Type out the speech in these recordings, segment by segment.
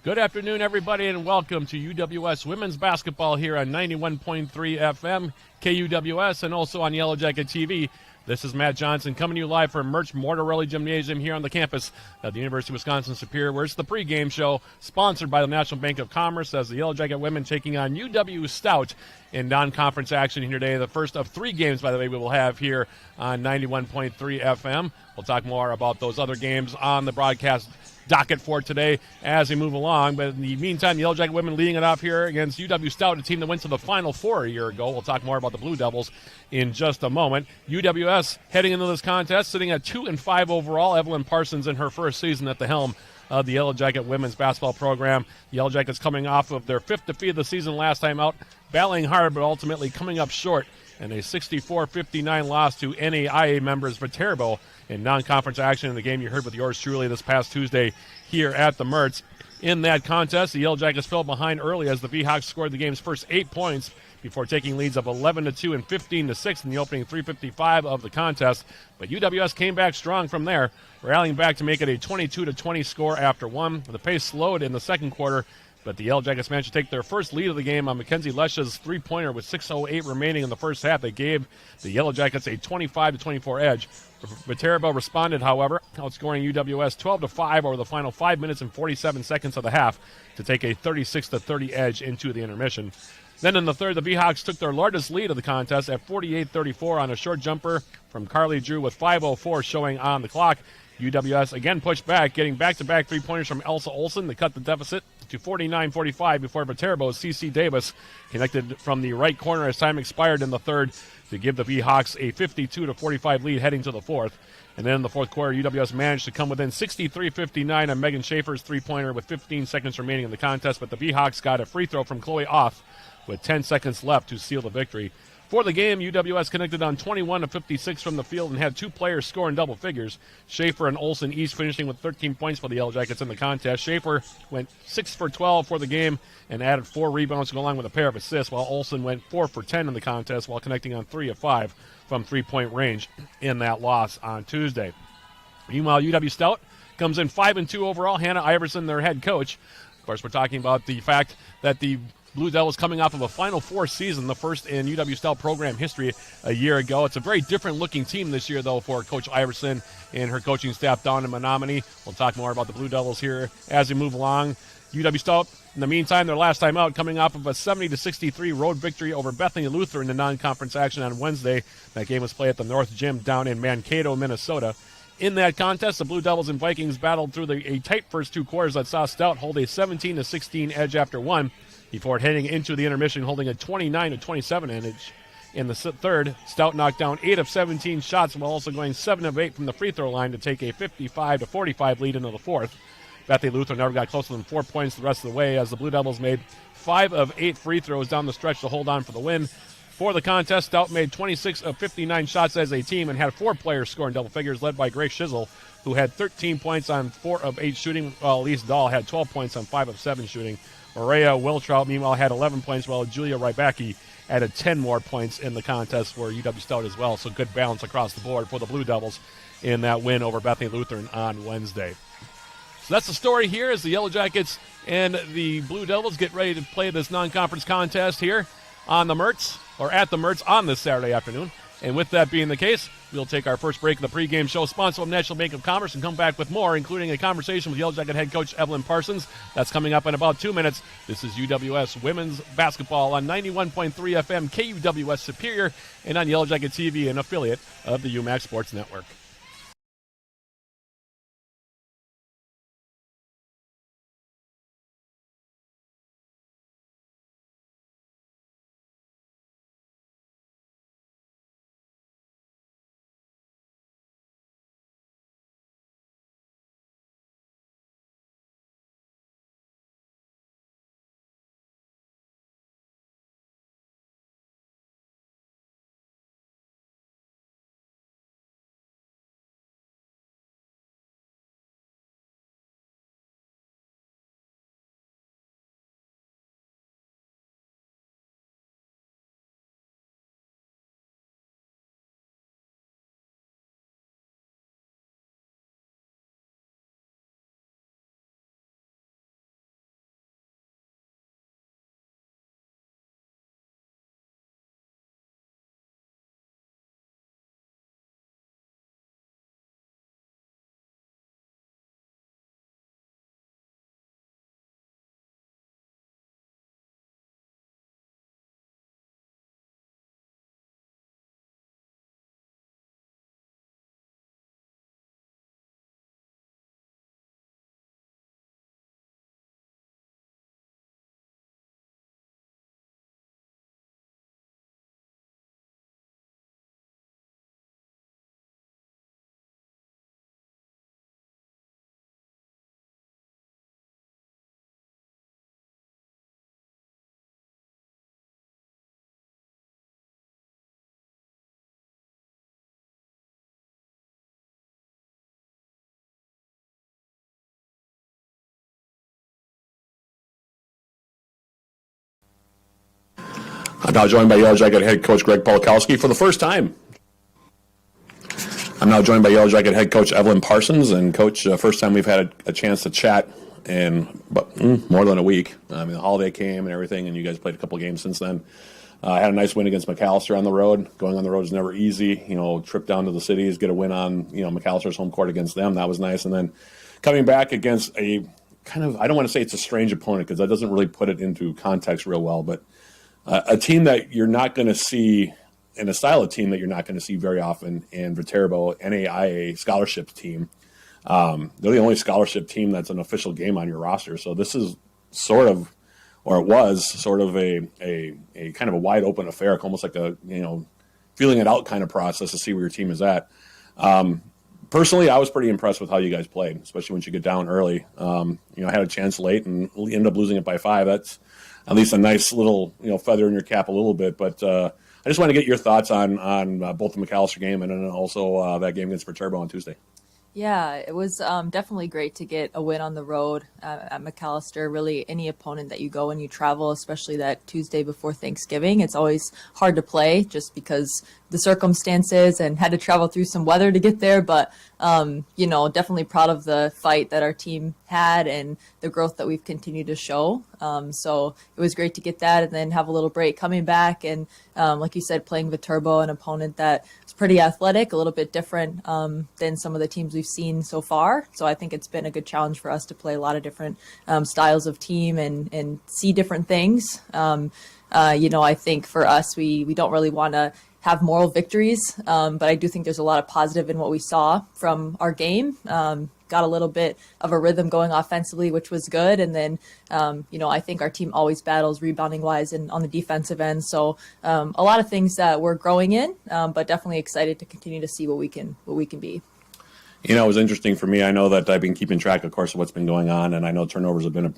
Good afternoon, everybody, and welcome to UWS Women's Basketball here on 91.3 FM, KUWS, and also on Yellow Jacket TV. This is Matt Johnson coming to you live from Merch Mortarelli Gymnasium here on the campus of the University of Wisconsin-Superior, where it's the pregame show sponsored by the National Bank of Commerce as the Yellow Jacket women taking on UW-Stout in non-conference action here today. The first of three games, by the way, we will have here on 91.3 FM. We'll talk more about those other games on the broadcast docket for today as we move along. But in the meantime, the Yellow Jacket women leading it off here against UW-Stout, a team that went to the Final Four a year ago. We'll talk more about the Blue Devils in just a moment. UWS heading into this contest, sitting at 2-5 overall. Evelyn Parsons in her first season at the helm of the Yellow Jacket women's basketball program. The Yellow Jackets coming off of their fifth defeat of the season last time out, battling hard but ultimately coming up short in a 64-59 loss to NAIA members Viterbo in non-conference action in the game you heard with yours truly this past Tuesday here at the Mertz. In that contest, the Yellow Jackets fell behind early as the V-Hawks scored the game's first 8 points before taking leads of 11-2 and 15-6 in the opening 3:55 of the contest. But UWS came back strong from there, rallying back to make it a 22-20 score after one. The pace slowed in the second quarter, but the Yellow Jackets managed to take their first lead of the game on Mackenzie Lesch's three-pointer with 6:08 remaining in the first half. They gave the Yellow Jackets a 25-24 edge. Viterbo responded, however, outscoring UWS 12-5 over the final 5 minutes and 47 seconds of the half to take a 36-30 edge into the intermission. Then in the third, the V-Hawks took their largest lead of the contest at 48-34 on a short jumper from Carly Drew with 5:04 showing on the clock. UWS again pushed back, getting back-to-back three-pointers from Elsa Olsen to cut the deficit to 49-45 before Viterbo's C.C. Davis connected from the right corner as time expired in the third to give the V-Hawks a 52-45 lead heading to the fourth. And then in the fourth quarter, UWS managed to come within 63-59 on Megan Schaefer's three-pointer with 15 seconds remaining in the contest, but the V-Hawks got a free throw from Chloe Oth with 10 seconds left to seal the victory. For the game, UWS connected on 21-56 from the field and had two players score in double figures. Schaefer and Olsen each finishing with 13 points for the Yellow Jackets in the contest. Schaefer went 6 for 12 for the game and added 4 rebounds to go along with a pair of assists, while Olsen went 4 for 10 in the contest while connecting on 3 of 5 from three-point range in that loss on Tuesday. Meanwhile, UW-Stout comes in 5-2 overall. Hannah Iverson, their head coach. Of course, we're talking about the fact that the Blue Devils coming off of a Final Four season, the first in UW-Stout program history a year ago. It's a very different-looking team this year, though, for Coach Iverson and her coaching staff down in Menominee. We'll talk more about the Blue Devils here as we move along. UW-Stout, in the meantime, their last time out, coming off of a 70-63 road victory over Bethany Lutheran in the non-conference action on Wednesday. That game was played at the North Gym down in Mankato, Minnesota. In that contest, the Blue Devils and Vikings battled through a tight first two quarters that saw Stout hold a 17-16 edge after one, before heading into the intermission holding a 29-27 edge. In the third, Stout knocked down 8 of 17 shots while also going 7 of 8 from the free throw line to take a 55-45 lead into the fourth. Bethany Lutheran never got closer than 4 points the rest of the way as the Blue Devils made 5 of 8 free throws down the stretch to hold on for the win. For the contest, Stout made 26 of 59 shots as a team and had 4 players score in double figures, led by Grace Shizzle, who had 13 points on 4 of 8 shooting, while Elise Dahl had 12 points on 5 of 7 shooting. Maria Wiltrout, meanwhile, had 11 points, while Julia Rybacki added 10 more points in the contest for UW-Stout as well. So good balance across the board for the Blue Devils in that win over Bethany Lutheran on Wednesday. So that's the story here as the Yellow Jackets and the Blue Devils get ready to play this non-conference contest here on the Mertz, or at the Mertz on this Saturday afternoon. And with that being the case, we'll take our first break of the pregame show, sponsored by National Bank of Commerce, and come back with more, including a conversation with Yellow Jacket head coach Evelyn Parsons. That's coming up in about 2 minutes. This is UWS Women's Basketball on 91.3 FM, KUWS Superior, and on Yellow Jacket TV, an affiliate of the UMac Sports Network. I'm now joined by Yellow Jacket head coach Greg Polakowski for the first time. I'm now joined by Yellow Jacket head coach Evelyn Parsons. And coach, first time we've had a chance to chat in more than a week. I mean, the holiday came and everything, and you guys played a couple of games since then. I had a nice win against McAllister on the road. Going on the road is never easy. You know, trip down to the cities, get a win on, McAllister's home court against them. That was nice. And then coming back against a kind of, I don't want to say it's a strange opponent because that doesn't really put it into context real well, but a team that you're not going to see, and a style of team that you're not going to see very often in Viterbo, NAIA scholarship team. They're the only scholarship team that's an official game on your roster. So this is sort of, or it was sort of a kind of a wide open affair, almost like a, feeling it out kind of process to see where your team is at. Personally, I was pretty impressed with how you guys played, especially once you get down early. I had a chance late and ended up losing it by 5. That's at least a nice little, feather in your cap a little bit. But I just want to get your thoughts on both the McAllister game and then also that game against Viterbo on Tuesday. Yeah, it was definitely great to get a win on the road at McAllister. Really, any opponent that you go and you travel, especially that Tuesday before Thanksgiving, it's always hard to play just because the circumstances and had to travel through some weather to get there. But, definitely proud of the fight that our team had and the growth that we've continued to show. So it was great to get that and then have a little break coming back. And like you said, playing Viterbo, an opponent that is pretty athletic, a little bit different than some of the teams we've seen so far. So I think it's been a good challenge for us to play a lot of different styles of team and see different things. I think for us, we don't really want to have moral victories, but I do think there's a lot of positive in what we saw from our game. Got a little bit of a rhythm going offensively, which was good. And then, I think our team always battles rebounding wise and on the defensive end. So a lot of things that we're growing in, but definitely excited to continue to see what we can be. It was interesting for me. I know that I've been keeping track, of course, of what's been going on, and I know turnovers have been,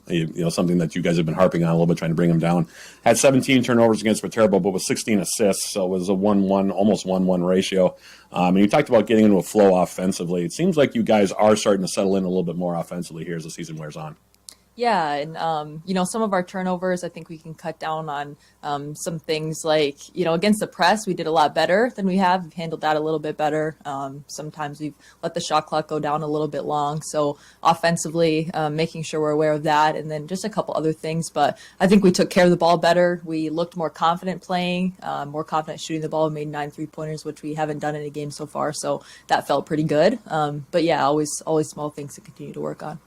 something that you guys have been harping on a little bit, trying to bring them down. Had 17 turnovers against Viterbo, but with 16 assists, so it was a 1-1, almost 1-1 ratio. And you talked about getting into a flow offensively. It seems like you guys are starting to settle in a little bit more offensively here as the season wears on. Yeah, and, some of our turnovers, I think we can cut down on some things like, against the press, we did a lot better than we have. We've handled that a little bit better. Sometimes we've let the shot clock go down a little bit long. So offensively, making sure we're aware of that, and then just a couple other things. But I think we took care of the ball better. We looked more confident playing, more confident shooting the ball. We made 9 3-pointers, which we haven't done in a game so far. So that felt pretty good. But yeah, always small things to continue to work on.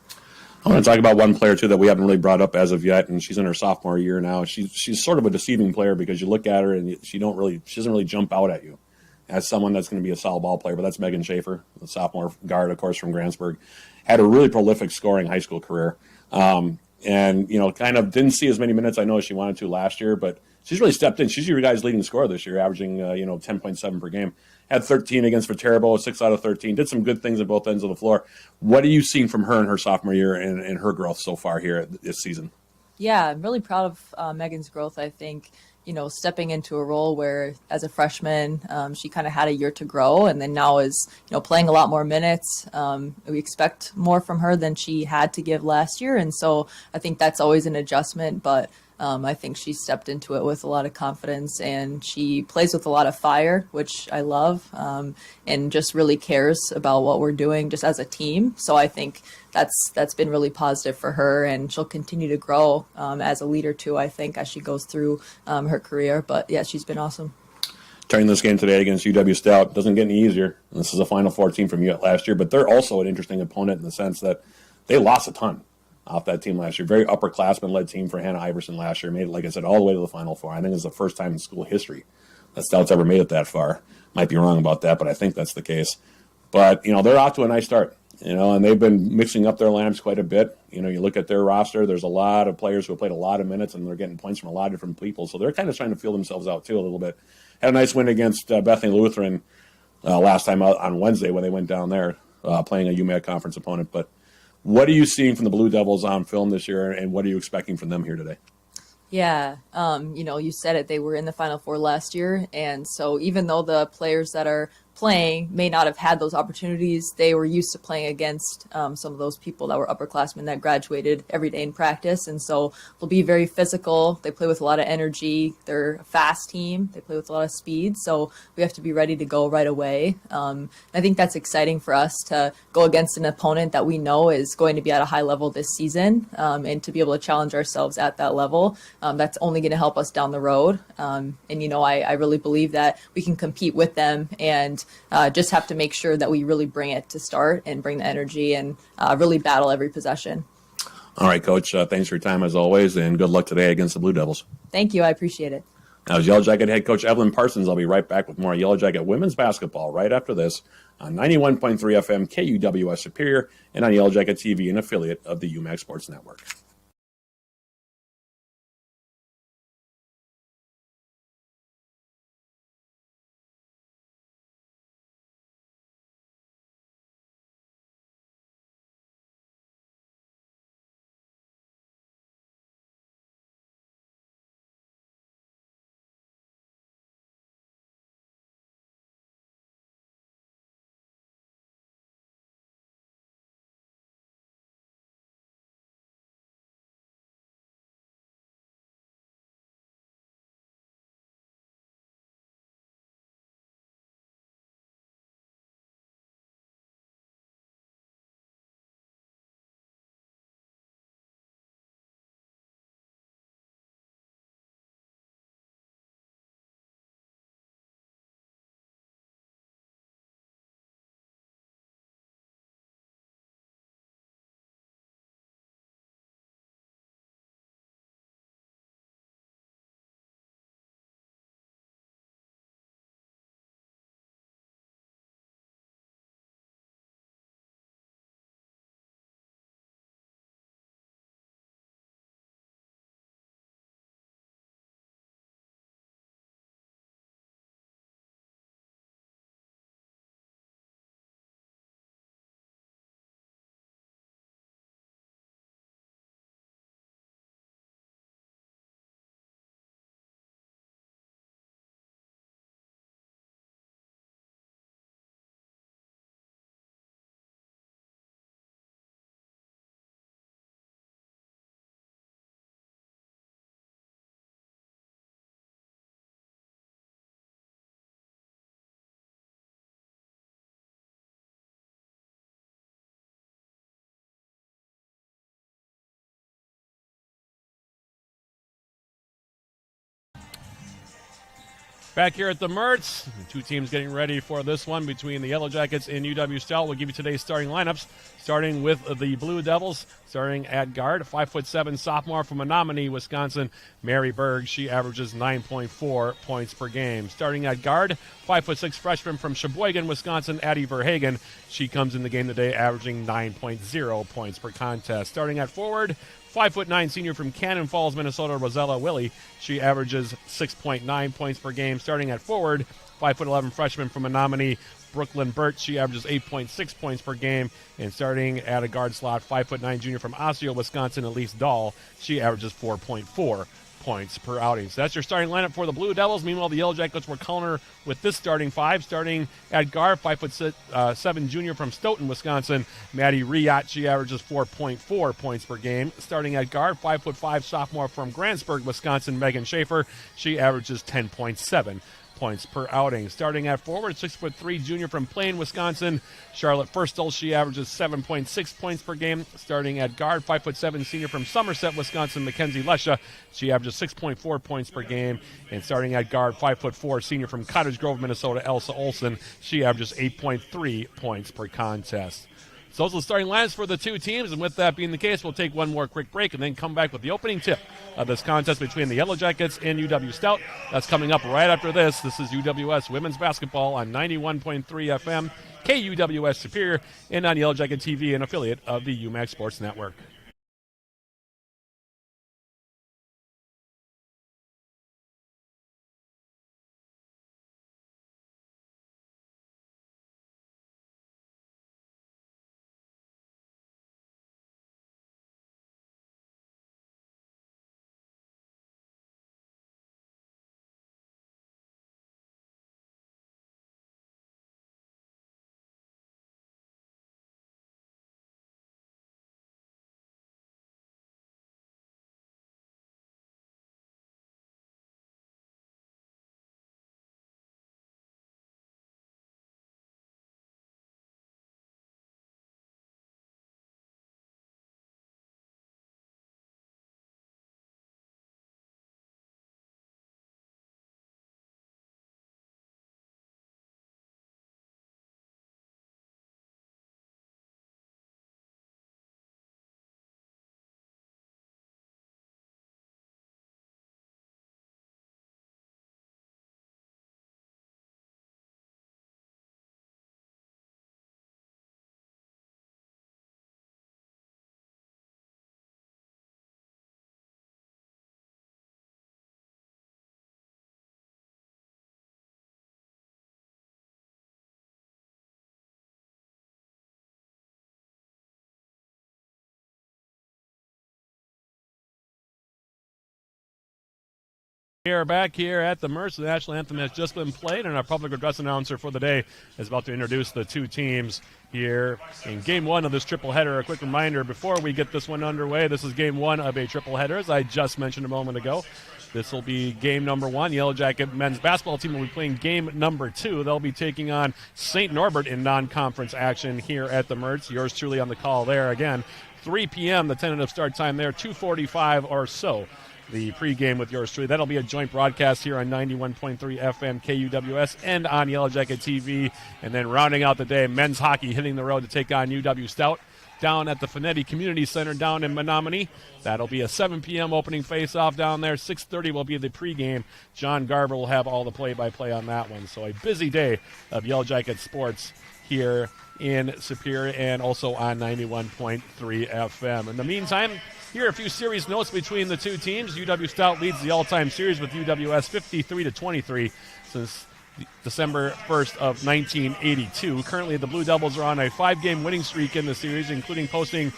I want to talk about one player, too, that we haven't really brought up as of yet, and she's in her sophomore year now. She's sort of a deceiving player because you look at her and she doesn't really jump out at you as someone that's going to be a solid ball player, but that's Megan Schaefer, the sophomore guard, of course, from Grantsburg. Had a really prolific scoring high school career and, kind of didn't see as many minutes I know as she wanted to last year, but she's really stepped in. She's your guys' leading scorer this year, averaging, 10.7 per game. Had 13 against Viterbo, 6 out of 13. Did some good things at both ends of the floor. What are you seeing from her in her sophomore year and her growth so far here this season? Yeah, I'm really proud of Megan's growth. I think, stepping into a role where as a freshman, she kind of had a year to grow, and then now is, playing a lot more minutes. We expect more from her than she had to give last year. And so I think that's always an adjustment, but I think she stepped into it with a lot of confidence, and she plays with a lot of fire, which I love, and just really cares about what we're doing just as a team. So I think that's been really positive for her, and she'll continue to grow as a leader too, I think, as she goes through her career. But yeah, she's been awesome. Turning this game today against UW-Stout doesn't get any easier. This is a Final Four team from last year, but they're also an interesting opponent in the sense that they lost a ton off that team last year. Very upperclassman-led team for Hannah Iverson last year. Made it, like I said, all the way to the Final Four. I think it's the first time in school history that Stout's ever made it that far. Might be wrong about that, but I think that's the case. But, they're off to a nice start, and they've been mixing up their lineups quite a bit. You look at their roster, there's a lot of players who have played a lot of minutes, and they're getting points from a lot of different people. So they're kind of trying to feel themselves out, too, a little bit. Had a nice win against Bethany Lutheran last time out on Wednesday when they went down there playing a UMAC conference opponent. But what are you seeing from the Blue Devils on film this year, and what are you expecting from them here today? Yeah, you said it, they were in the Final Four last year, and so even though the players that are playing may not have had those opportunities. They were used to playing against some of those people that were upperclassmen that graduated every day in practice. And so they'll be very physical. They play with a lot of energy. They're a fast team. They play with a lot of speed. So we have to be ready to go right away. I think that's exciting for us to go against an opponent that we know is going to be at a high level this season, and to be able to challenge ourselves at that level. That's only going to help us down the road. I really believe that we can compete with them, and just have to make sure that we really bring it to start and bring the energy and really battle every possession. All right, Coach. Thanks for your time as always, and good luck today against the Blue Devils. Thank you. I appreciate it. That was Yellow Jacket head coach Evelyn Parsons. I'll be right back with more Yellow Jacket women's basketball right after this on 91.3 FM KUWS Superior and on Yellow Jacket TV, an affiliate of the UMAC Sports Network. Back here at the Mertz, the two teams getting ready for this one between the Yellow Jackets and UW-Stout. We'll give you today's starting lineups, starting with the Blue Devils, starting at guard, 5'7" sophomore from Menominee, Wisconsin, Mary Berg. She averages 9.4 points per game. Starting at guard, 5'6" freshman from Sheboygan, Wisconsin, Addie Verhagen. She comes in the game today averaging 9.0 points per contest. Starting at forward, 5'9" senior from Cannon Falls, Minnesota, Rosella Willie. She averages 6.9 points per game. Starting at forward, 5'11" freshman from Menominee, Brooklyn Burt. She averages 8.6 points per game. And starting at a guard slot, 5'9" junior from Osseo, Wisconsin, Elise Dahl. She averages 4.4 points per outing. So that's your starting lineup for the Blue Devils. Meanwhile, the Yellow Jackets will counter with this starting five. Starting at guard, 5'7" junior from Stoughton, Wisconsin, Maddie Riot. She averages 4.4 points per game. Starting at guard, 5'5" sophomore from Grantsburg, Wisconsin, Megan Schaefer. She averages 10.7 points per outing. Starting at forward, 6'3" junior from Plain, Wisconsin, Charlotte Firstel. She averages 7.6 points per game. Starting at guard, 5'7" senior from Somerset, Wisconsin, Mackenzie Lesha. She averages 6.4 points per game. And starting at guard, 5'4" senior from Cottage Grove, Minnesota, Elsa Olson. She averages 8.3 points per contest. So those are the starting lines for the two teams, and with that being the case, we'll take one more quick break and then come back with the opening tip of this contest between the Yellow Jackets and UW-Stout. That's coming up right after this. This is UWS Women's Basketball on 91.3 FM, KUWS Superior, and on Yellow Jacket TV, an affiliate of the UMAC Sports Network. We are back here at the Mertz. The national anthem has just been played, and our public address announcer for the day is about to introduce the two teams here in Game 1 of this triple header. A quick reminder before we get this one underway, this is Game 1 of a triple header, as I just mentioned a moment ago. This will be game number 1. Yellow Jacket men's basketball team will be playing game number 2. They'll be taking on St. Norbert in non-conference action here at the Mertz. Yours truly on the call there again. 3 p.m., the tentative start time there, 2:45 or so. The pregame with yours truly. That'll be a joint broadcast here on 91.3 FM KUWS and on Yellow Jacket TV. And then rounding out the day, men's hockey hitting the road to take on UW-Stout down at the Finetti Community Center down in Menominee. That'll be a 7 p.m. opening face-off down there. 6:30 will be the pregame. John Garber will have all the play-by-play on that one. So a busy day of Yellow Jacket sports here in Superior and also on 91.3 FM. In the meantime, here are a few series notes between the two teams. UW-Stout leads the all-time series with UWS 53-23 since December 1st of 1982. Currently, the Blue Devils are on a 5-game winning streak in the series, including posting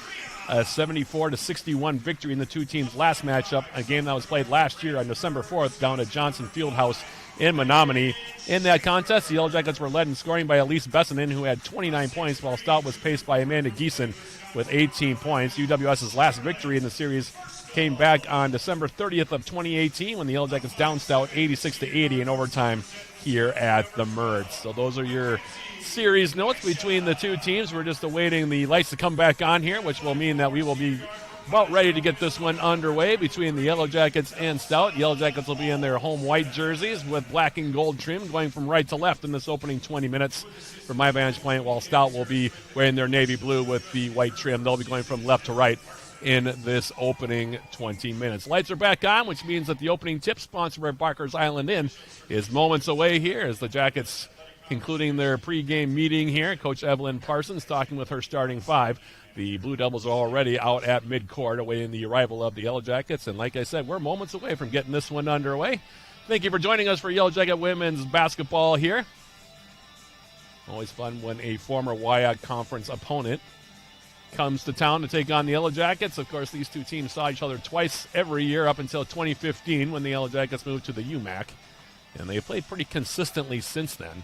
a 74-61 victory in the two teams' last matchup, a game that was played last year on December 4th down at Johnson Fieldhouse in Menominee. In that contest, the Yellow Jackets were led in scoring by Elise Bessinen, who had 29 points, while Stout was paced by Amanda Geeson with 18 points. UWS's last victory in the series came back on December 30th of 2018 when the Yellow Jackets downed Stout 86-80 in overtime here at the Mertz. So those are your series notes between the two teams. We're just awaiting the lights to come back on here, which will mean that we will be about ready to get this one underway between the Yellow Jackets and Stout. Yellow Jackets will be in their home white jerseys with black and gold trim going from right to left in this opening 20 minutes from my vantage point, while Stout will be wearing their navy blue with the white trim. They'll be going from left to right in this opening 20 minutes. Lights are back on, which means that the opening tip, sponsored by Barker's Island Inn, is moments away here as the Jackets concluding their pregame meeting here. Coach Evelyn Parsons talking with her starting 5. The Blue Devils are already out at midcourt awaiting the arrival of the Yellow Jackets. And like I said, we're moments away from getting this one underway. Thank you for joining us for Yellow Jacket women's basketball here. Always fun when a former WIAC conference opponent comes to town to take on the Yellow Jackets. Of course, these two teams saw each other twice every year up until 2015 when the Yellow Jackets moved to the UMAC. And they played pretty consistently since then.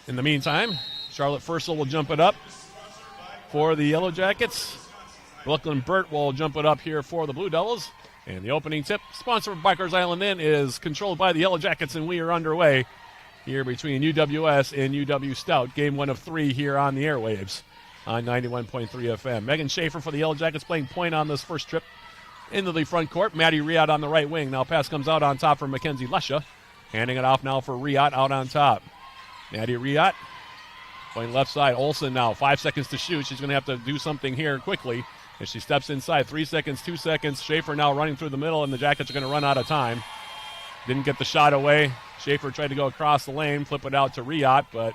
In the meantime, Charlotte Fursel will jump it up for the Yellow Jackets. Brooklyn Burt will jump it up here for the Blue Devils. And the opening tip, sponsored by Bikers Island Inn, is controlled by the Yellow Jackets, and we are underway here between UWS and UW-Stout. Game 1 of 3 here on the airwaves on 91.3 FM. Megan Schaefer for the Yellow Jackets playing point on this first trip into the front court. Maddie Riot on the right wing. Now pass comes out on top for Mackenzie Lesha. Handing it off now for Riot out on top. Maddie Riot going left side. Olsen now, 5 seconds to shoot. She's going to have to do something here quickly as she steps inside. 3 seconds, 2 seconds. Schaefer now running through the middle, and the Jackets are going to run out of time. Didn't get the shot away. Schaefer tried to go across the lane, flip it out to Riot, but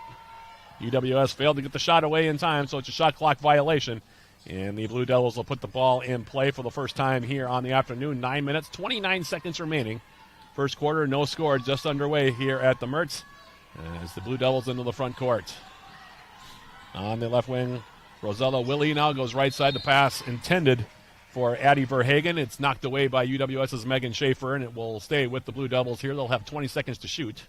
UWS failed to get the shot away in time, so it's a shot clock violation. And the Blue Devils will put the ball in play for the first time here on the afternoon. 9 minutes, 29 seconds remaining. First quarter, no score, just underway here at the Mertz as the Blue Devils into the front court. On the left wing, Rosella Willie now goes right side. The pass intended for Addie Verhagen. It's knocked away by UWS's Megan Schaefer, and it will stay with the Blue Devils here. They'll have 20 seconds to shoot.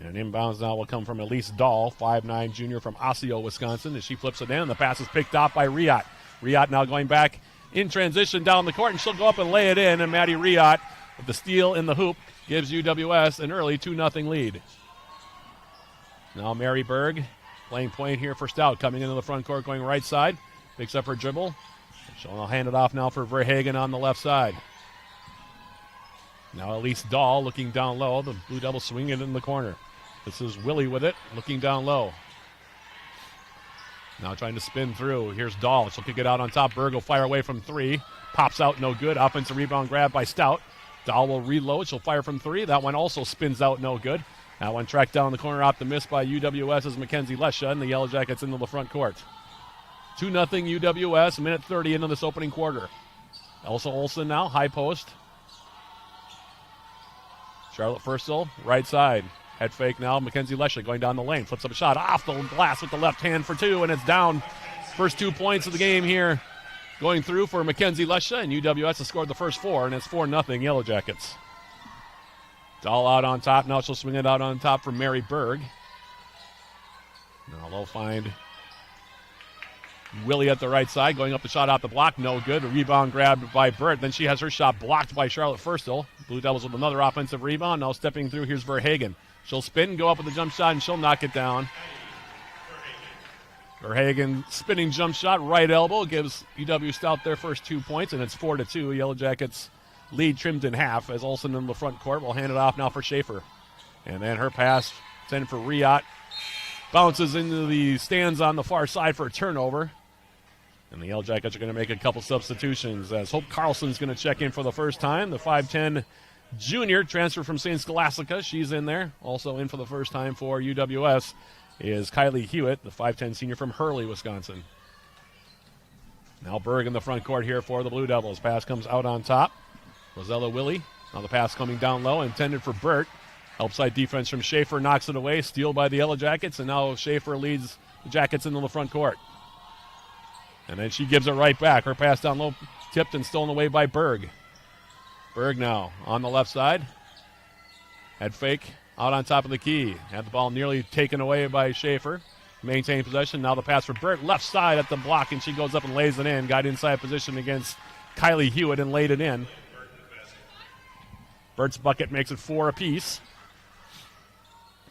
And an inbounds now will come from Elise Dahl, 5'9" junior from Osseo, Wisconsin, as she flips it in. The pass is picked off by Riot. Riot now going back in transition down the court, and she'll go up and lay it in. And Maddie Riot, with the steal in the hoop, gives UWS an early 2-0 lead. Now Mary Berg playing point here for Stout, coming into the front court, going right side. Picks up her dribble. She'll hand it off now for Verhagen on the left side. Now Elise Dahl looking down low. The Blue Devils swinging it in the corner. This is Willie with it, looking down low. Now trying to spin through. Here's Dahl. She'll kick it out on top. Berg will fire away from 3. Pops out, no good. Offensive rebound grab by Stout. Dahl will reload. She'll fire from 3. That one also spins out, no good. That one tracked down the corner off the miss by UWS's Mackenzie Lesha, and the Yellow Jackets into the front court. 2-0 UWS, minute 30 into this opening quarter. Elsa Olsen now, high post. Charlotte Fursel, right side. Head fake now, Mackenzie Lesha going down the lane. Flips up a shot off the glass with the left hand for 2, and it's down. First 2 points of the game here going through for Mackenzie Lesha, and UWS has scored the first 4, and it's 4-0 Yellow Jackets. Dahl out on top. Now she'll swing it out on top for Mary Berg. Now they'll find Willie at the right side, going up the shot off the block. No good. A rebound grabbed by Burt. Then she has her shot blocked by Charlotte Firstel. Blue Devils with another offensive rebound. Now stepping through, here's Verhagen. She'll spin, go up with a jump shot, and she'll knock it down. Verhagen spinning jump shot, right elbow, gives UW-Stout their first 2 points, and it's 4-2. Yellow Jackets lead trimmed in half as Olsen in the front court will hand it off now for Schaefer. And then her pass sent for Riot. Bounces into the stands on the far side for a turnover. And the Yellow Jackets are going to make a couple substitutions as Hope Carlson's going to check in for the first time. The 5'10 junior transfer from St. Scholastica. She's in there. Also in for the first time for UWS is Kylie Hewitt, the 5'10 senior from Hurley, Wisconsin. Now Berg in the front court here for the Blue Devils. Pass comes out on top. Rosella Willie. Now the pass coming down low, intended for Burt. Help side defense from Schaefer, knocks it away. Steal by the Yellow Jackets, and now Schaefer leads the Jackets into the front court. And then she gives it right back. Her pass down low, tipped and stolen away by Berg. Berg now on the left side. Head fake out on top of the key. Had the ball nearly taken away by Schaefer. Maintained possession. Now the pass for Burt. Left side at the block, and she goes up and lays it in. Got inside position against Kylie Hewitt and laid it in. Burt's bucket makes it 4 apiece.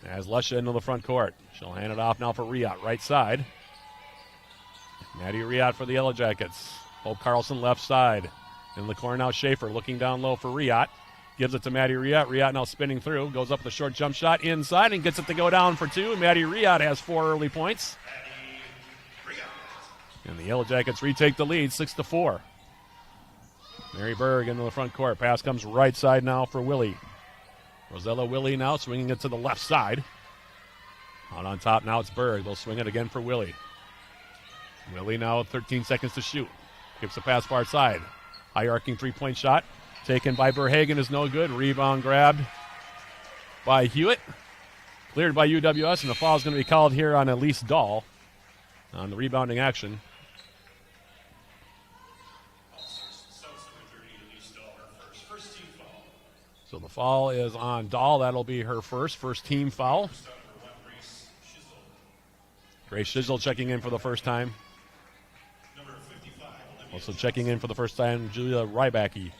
As Lesha into the front court. She'll hand it off now for Riot, right side. Maddie Riot for the Yellow Jackets. Hope Carlson left side. In the corner now Schaefer looking down low for Riot. Gives it to Maddie Riot. Riot now spinning through. Goes up with a short jump shot inside and gets it to go down for 2. Maddie Riot has 4 early points. And the Yellow Jackets retake the lead 6-4. Mary Berg into the front court. Pass comes right side now for Willie. Rosella Willie now swinging it to the left side. Out on top now it's Berg. They'll swing it again for Willie. Willie now 13 seconds to shoot. Gives the pass far side. High arcing three-point shot. Taken by Verhagen is no good. Rebound grabbed by Hewitt. Cleared by UWS, and the foul is going to be called here on Elise Dahl on the rebounding action. So the foul is on Dahl. That'll be her first team foul. Grace Shizzle checking in for the first time. Also checking in for the first time, Julia Rybacki.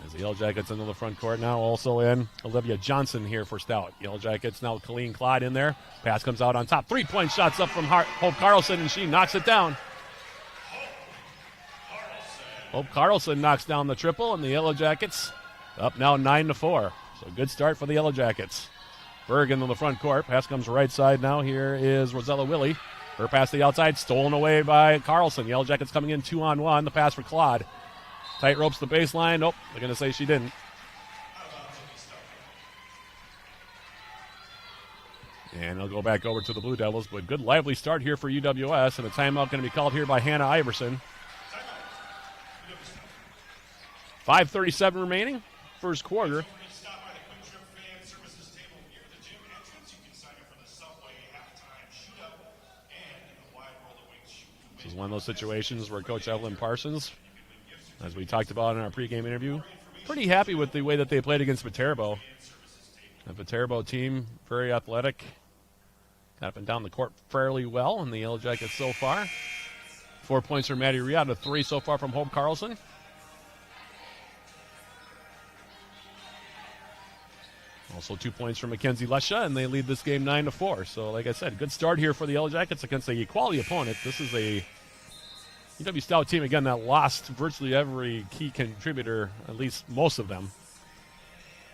As the Yellow Jackets into the front court now, also in Olivia Johnson here for Stout. Yellow Jackets now Colleen Clyde in there. Pass comes out on top. 3-point shots up from Hope Carlson, and she knocks it down. Hope Carlson knocks down the triple, and the Yellow Jackets up now 9-4. So good start for the Yellow Jackets. Berg into the front court. Pass comes right side now. Here is Rosella Willie. Her pass to the outside, stolen away by Carlson. Yellow Jackets coming in 2-on-1. The pass for Claude. Tight ropes the baseline. Nope, they're going to say she didn't. And they'll go back over to the Blue Devils. But good lively start here for UWS. And a timeout going to be called here by Hannah Iverson. 5:37 remaining. First quarter. This is one of those situations where Coach Evelyn Parsons, as we talked about in our pregame interview, pretty happy with the way that they played against Viterbo. The Viterbo team, very athletic, got up and down the court fairly well in the Yellow Jackets so far. 4 points from Maddie Riad, 3 so far from Hope Carlson. Also 2 points from Mackenzie Lesha, and they lead this game 9-4. So, like I said, good start here for the Yellow Jackets against a quality opponent. This is a UW-Stout team, again, that lost virtually every key contributor, at least most of them,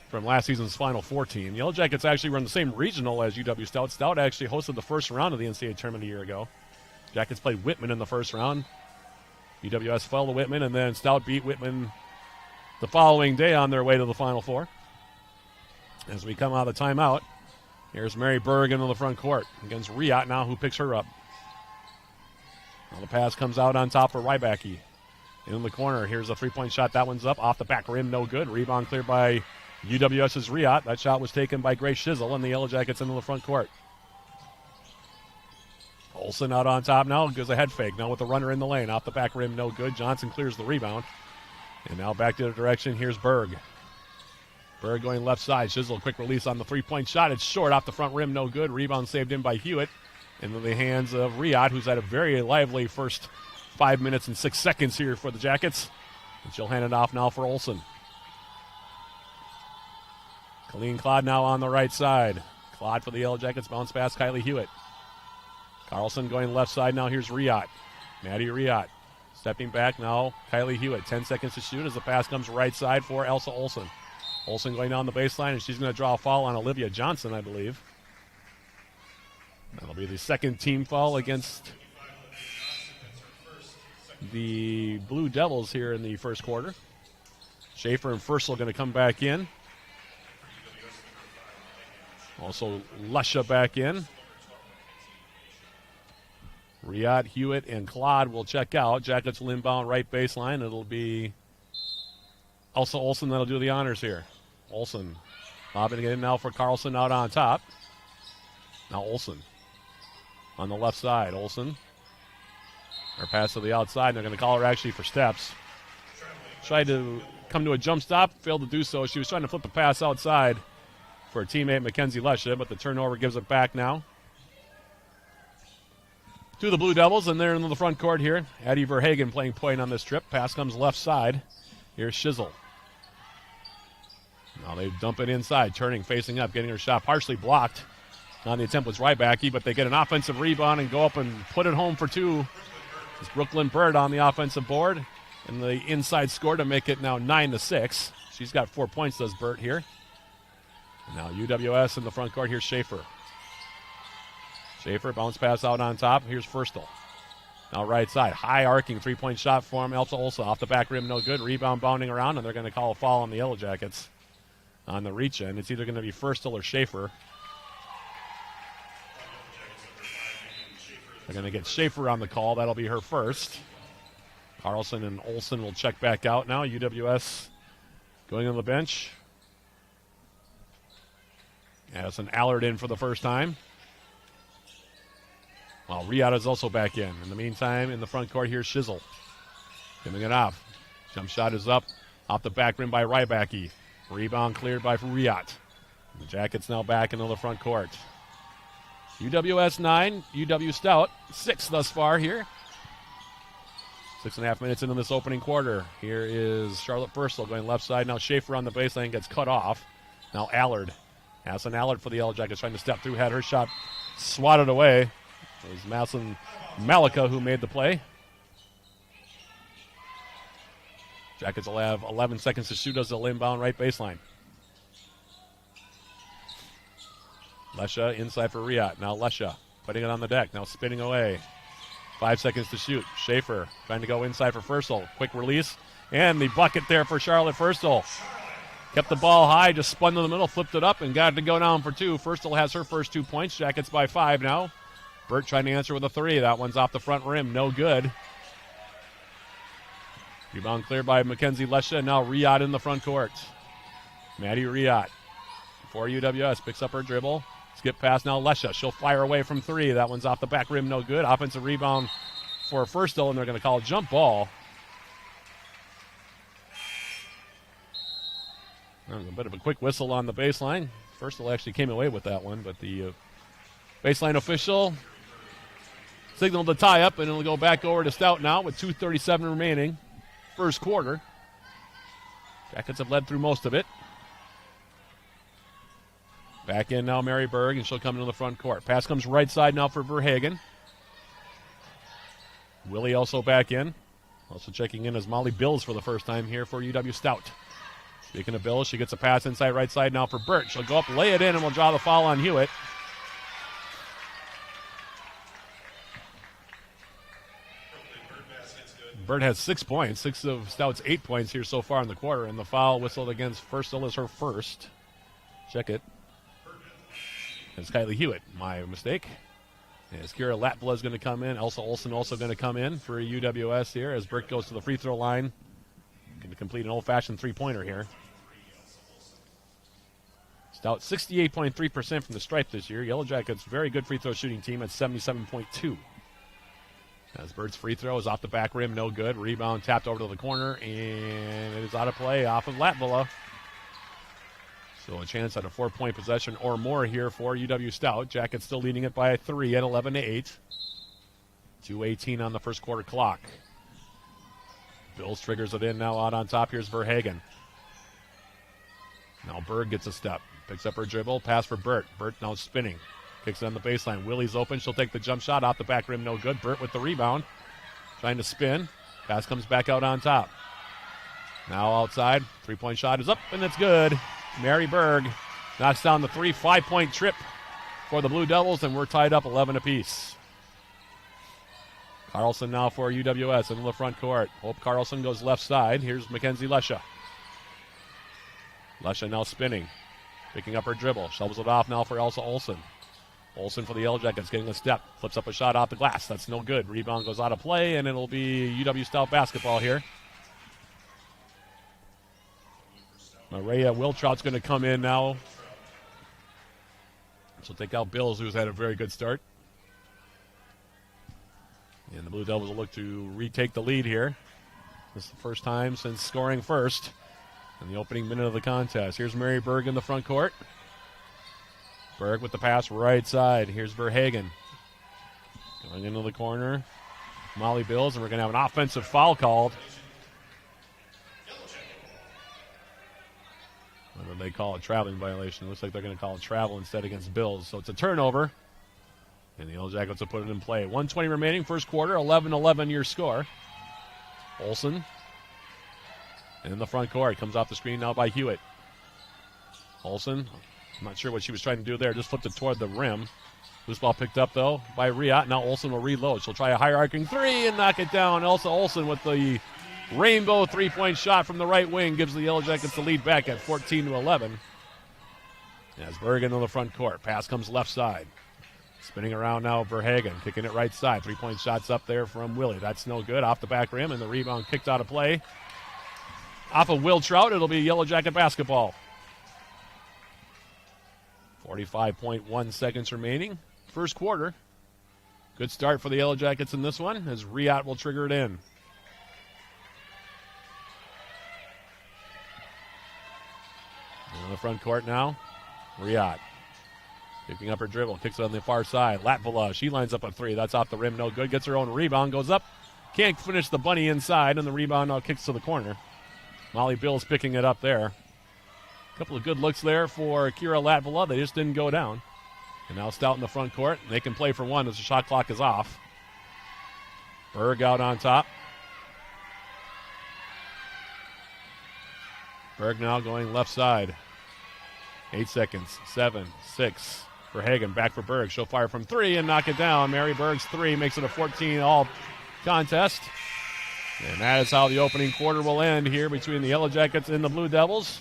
from last season's Final Four team. Yellow Jackets actually run the same regional as UW-Stout. Stout actually hosted the first round of the NCAA tournament a year ago. Jackets played Whitman in the first round. UWS fell to Whitman, and then Stout beat Whitman the following day on their way to the Final Four. As we come out of the timeout, here's Mary Berg into the front court against Riot now, who picks her up. Now the pass comes out on top for Rybacki. In the corner, here's a three-point shot. That one's up off the back rim, no good. Rebound cleared by UWS's Riot. That shot was taken by Grace Shizzle, and the Yellow Jackets into the front court. Olsen out on top now, goes a head fake. Now with the runner in the lane. Off the back rim, no good. Johnson clears the rebound. And now back to the direction. Here's Berg. Berg going left side. Shizzle, quick release on the three-point shot. It's short off the front rim, no good. Rebound saved in by Hewitt. Into the hands of Riyad, who's had a very lively first 5 minutes and 6 seconds here for the Jackets. And she'll hand it off now for Olsen. Colleen Claude now on the right side. Claude for the Yellow Jackets, bounce pass, Kylie Hewitt. Carlson going left side now, here's Riyad. Maddie Riyad stepping back now, Kylie Hewitt. 10 seconds to shoot as the pass comes right side for Elsa Olsen. Olsen going down the baseline, and she's going to draw a foul on Olivia Johnson, I believe. That'll be the second team foul against the Blue Devils here in the first quarter. Schaefer and Fursel going to come back in. Also, Lusha back in. Riyad, Hewitt, and Claude will check out. Jackets will inbound right baseline. It'll be Elsa Olsen that'll do the honors here. Olsen lobbing it in now for Carlson out on top. Now Olsen on the left side. Olsen. Her pass to the outside. And they're going to call her actually for steps. Tried to come to a jump stop. Failed to do so. She was trying to flip the pass outside for her teammate Mackenzie Lusha, but the turnover gives it back now to the Blue Devils, and they're into the front court here. Addie Verhagen playing point on this trip. Pass comes left side. Here's Shizzle. Now they dump it inside, turning, facing up, getting her shot partially blocked. On the attempt was Rybacki, but they get an offensive rebound and go up and put it home for two. It's Brooklyn Bird on the offensive board, and the inside score to make it now 9-6. She's got 4 points, does Burt here. And now UWS in the front court. Here's Schaefer. Schaefer, bounce pass out on top. Here's Furstel. Now right side, high arcing three-point shot for him. Elsa Olsen off the back rim, no good. Rebound bounding around, and they're going to call a foul on the Yellow Jackets on the reach end. It's either going to be Furstel or Schaefer. They're going to get Schaefer on the call. That'll be her first. Carlson and Olsen will check back out now. UWS going on the bench. Addison Allard in for the first time. Well, Riyad is also back in. In the meantime, in the front court, here's Shizzle. Giving it off. Jump shot is up. Off the back rim by Rybacki. Rebound cleared by Riyad. The Jackets now back into the front court. UWS 9, UW-Stout 6 thus far here. 6.5 minutes into this opening quarter. Here is Charlotte Furstel going left side. Now Schaefer on the baseline gets cut off. Now Allard. Addison Allard for the Yellow Jackets trying to step through. Had her shot swatted away. It was Maslin Malika who made the play. Jackets will have 11 seconds to shoot as they'll inbound right baseline. Lesha inside for Riyad. Now Lesha putting it on the deck. Now spinning away. 5 seconds to shoot. Schaefer trying to go inside for Furstel. Quick release. And the bucket there for Charlotte Furstel. Kept the ball high, just spun to the middle, flipped it up, and got it to go down for two. Furstel has her first 2 points. Jackets by 5 now. Burt trying to answer with a three. That one's off the front rim. No good. Rebound cleared by Mackenzie Lesha. Now Riyad in the front court. Maddie Riyad for UWS. Picks up her dribble. Skip pass now Lesha. She'll fire away from three. That one's off the back rim. No good. Offensive rebound for Furstel, and they're going to call a jump ball. There's a bit of a quick whistle on the baseline. Furstel actually came away with that one, but the baseline official signaled the tie-up, and it'll go back over to Stout now with 2:37 remaining. First quarter. Jackets have led through most of it. Back in now Mary Berg, and she'll come into the front court. Pass comes right side now for Verhagen. Willie also back in. Also checking in as Molly Bills for the first time here for UW-Stout. Speaking of Bills, she gets a pass inside right side now for Burt. She'll go up, lay it in, and will draw the foul on Hewitt. Burt has 6 points, 6 of Stout's 8 points here so far in the quarter, and the foul whistled against Furstel is her first. Check it. It's Kylie Hewitt. My mistake. As Kira Latvala is going to come in. Elsa Olsen also going to come in for UWS here as Burt goes to the free throw line. Going to complete an old-fashioned three-pointer here. Stout 68.3% from the stripe this year. Yellow Jackets, very good free throw shooting team at 77.2. As Bird's free throw is off the back rim, no good. Rebound tapped over to the corner, and it is out of play off of Latvala. So a chance at a 4-point possession or more here for UW-Stout. Jackets still leading it by 3 at 11-8. 2:18 on the first quarter clock. Bills triggers it in now out on top. Here's Verhagen. Now Berg gets a step. Picks up her dribble. Pass for Burt. Burt now spinning. Kicks it on the baseline. Willie's open. She'll take the jump shot off the back rim. No good. Burt with the rebound. Trying to spin. Pass comes back out on top. Now outside. 3-point shot is up, and it's good. Mary Berg knocks down the 3. 5-point trip for the Blue Devils, and we're tied up 11 apiece. Carlson now for UWS into the front court. Hope Carlson goes left side. Here's Mackenzie Lesha. Lesha now spinning. Picking up her dribble. Shovels it off now for Elsa Olsen. Olsen for the Yellow Jackets getting a step. Flips up a shot off the glass. That's no good. Rebound goes out of play, and it'll be UW-Stout basketball here. Maria Wiltrout's going to come in now. She'll take out Bills, who's had a very good start. And the Blue Devils will look to retake the lead here. This is the first time since scoring first in the opening minute of the contest. Here's Mary Berg in the front court. Berg with the pass right side. Here's Verhagen. Going into the corner. Molly Bills, and we're going to have an offensive foul called. Whether they call it traveling violation. It looks like they're going to call it travel instead against Bills. So it's a turnover. And the Yellow Jackets will put it in play. 1:20 remaining, first quarter, 11-11 your score. Olsen in the front court. Comes off the screen now by Hewitt. Olsen, I'm not sure what she was trying to do there. Just flipped it toward the rim. Loose ball picked up, though, by Riot. Now Olsen will reload. She'll try a higher arcing 3 and knock it down. Elsa Olsen with the rainbow 3-point shot from the right wing gives the Yellow Jackets the lead back at 14-11. As Bergen on the front court. Pass comes left side. Spinning around now, Verhagen, kicking it right side. 3-point shots up there from Willie. That's no good. Off the back rim, and the rebound kicked out of play. Off of Will Trout, it'll be Yellow Jacket basketball. 45.1 seconds remaining. First quarter. Good start for the Yellow Jackets in this one, as Riot will trigger it in. In the front court now, Riot. Picking up her dribble, kicks it on the far side. Latvala, she lines up a 3. That's off the rim, no good. Gets her own rebound, goes up. Can't finish the bunny inside, and the rebound now kicks to the corner. Molly Bills picking it up there. A couple of good looks there for Kira Latvala. They just didn't go down. And now Stout in the front court. They can play for one as the shot clock is off. Berg out on top. Berg now going left side. 8 seconds. 7, 6. Verhagen back for Berg. She'll fire from 3 and knock it down. Mary Berg's 3 makes it a 14-all contest. And that is how the opening quarter will end here between the Yellow Jackets and the Blue Devils.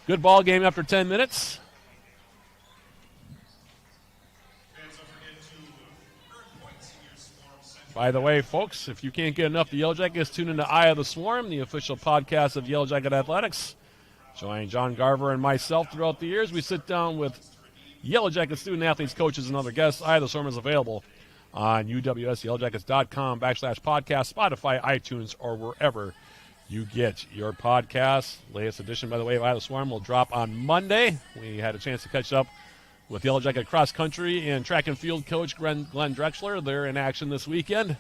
Good ball game after 10 minutes. By the way, folks, if you can't get enough of the Yellow Jackets, tune into Eye of the Swarm, the official podcast of Yellow Jacket Athletics. Join John Garver and myself throughout the years. We sit down with Yellow Jacket student athletes, coaches, and other guests. Eye of the Swarm is available on UWSYellowJackets.com/podcast, Spotify, iTunes, or wherever you get your podcasts. Latest edition, by the way, of Eye of the Swarm will drop on Monday. We had a chance to catch up with Yellow Jacket cross country and track and field coach Glenn Drexler. They're in action this weekend,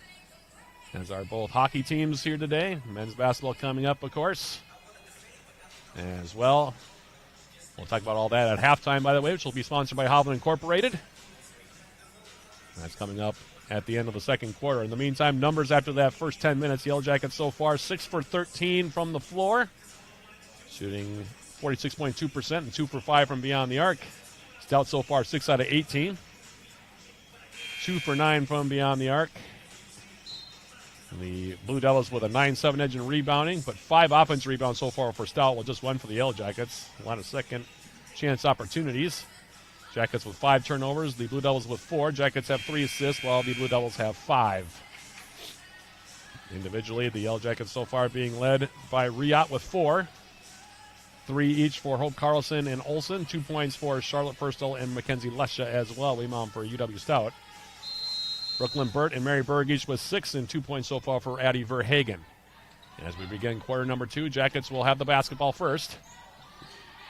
as are both hockey teams here today. Men's basketball coming up, of course, as well. We'll talk about all that at halftime, by the way, which will be sponsored by Hovland Incorporated. That's coming up at the end of the second quarter. In the meantime, numbers after that first 10 minutes. Yellow Jackets so far 6 for 13 from the floor, shooting 46.2% and 2 for 5 from beyond the arc. Stout so far 6 out of 18, 2 for 9 from beyond the arc. The Blue Devils with a 9-7 edge in rebounding, but 5 offensive rebounds so far for Stout, with just 1 for the Yellow Jackets. A lot of second chance opportunities. Jackets with 5 turnovers, the Blue Devils with 4. Jackets have 3 assists, while the Blue Devils have 5. Individually, the Yellow Jackets so far being led by Riot with 4. 3 each for Hope Carlson and Olsen. 2 points for Charlotte Firstel and Mackenzie Lesha as well. Rebound for UW-Stout. Brooklyn Burt and Mary Berg each with 6 and 2 points so far for Addie Verhagen. As we begin quarter number 2, Jackets will have the basketball first.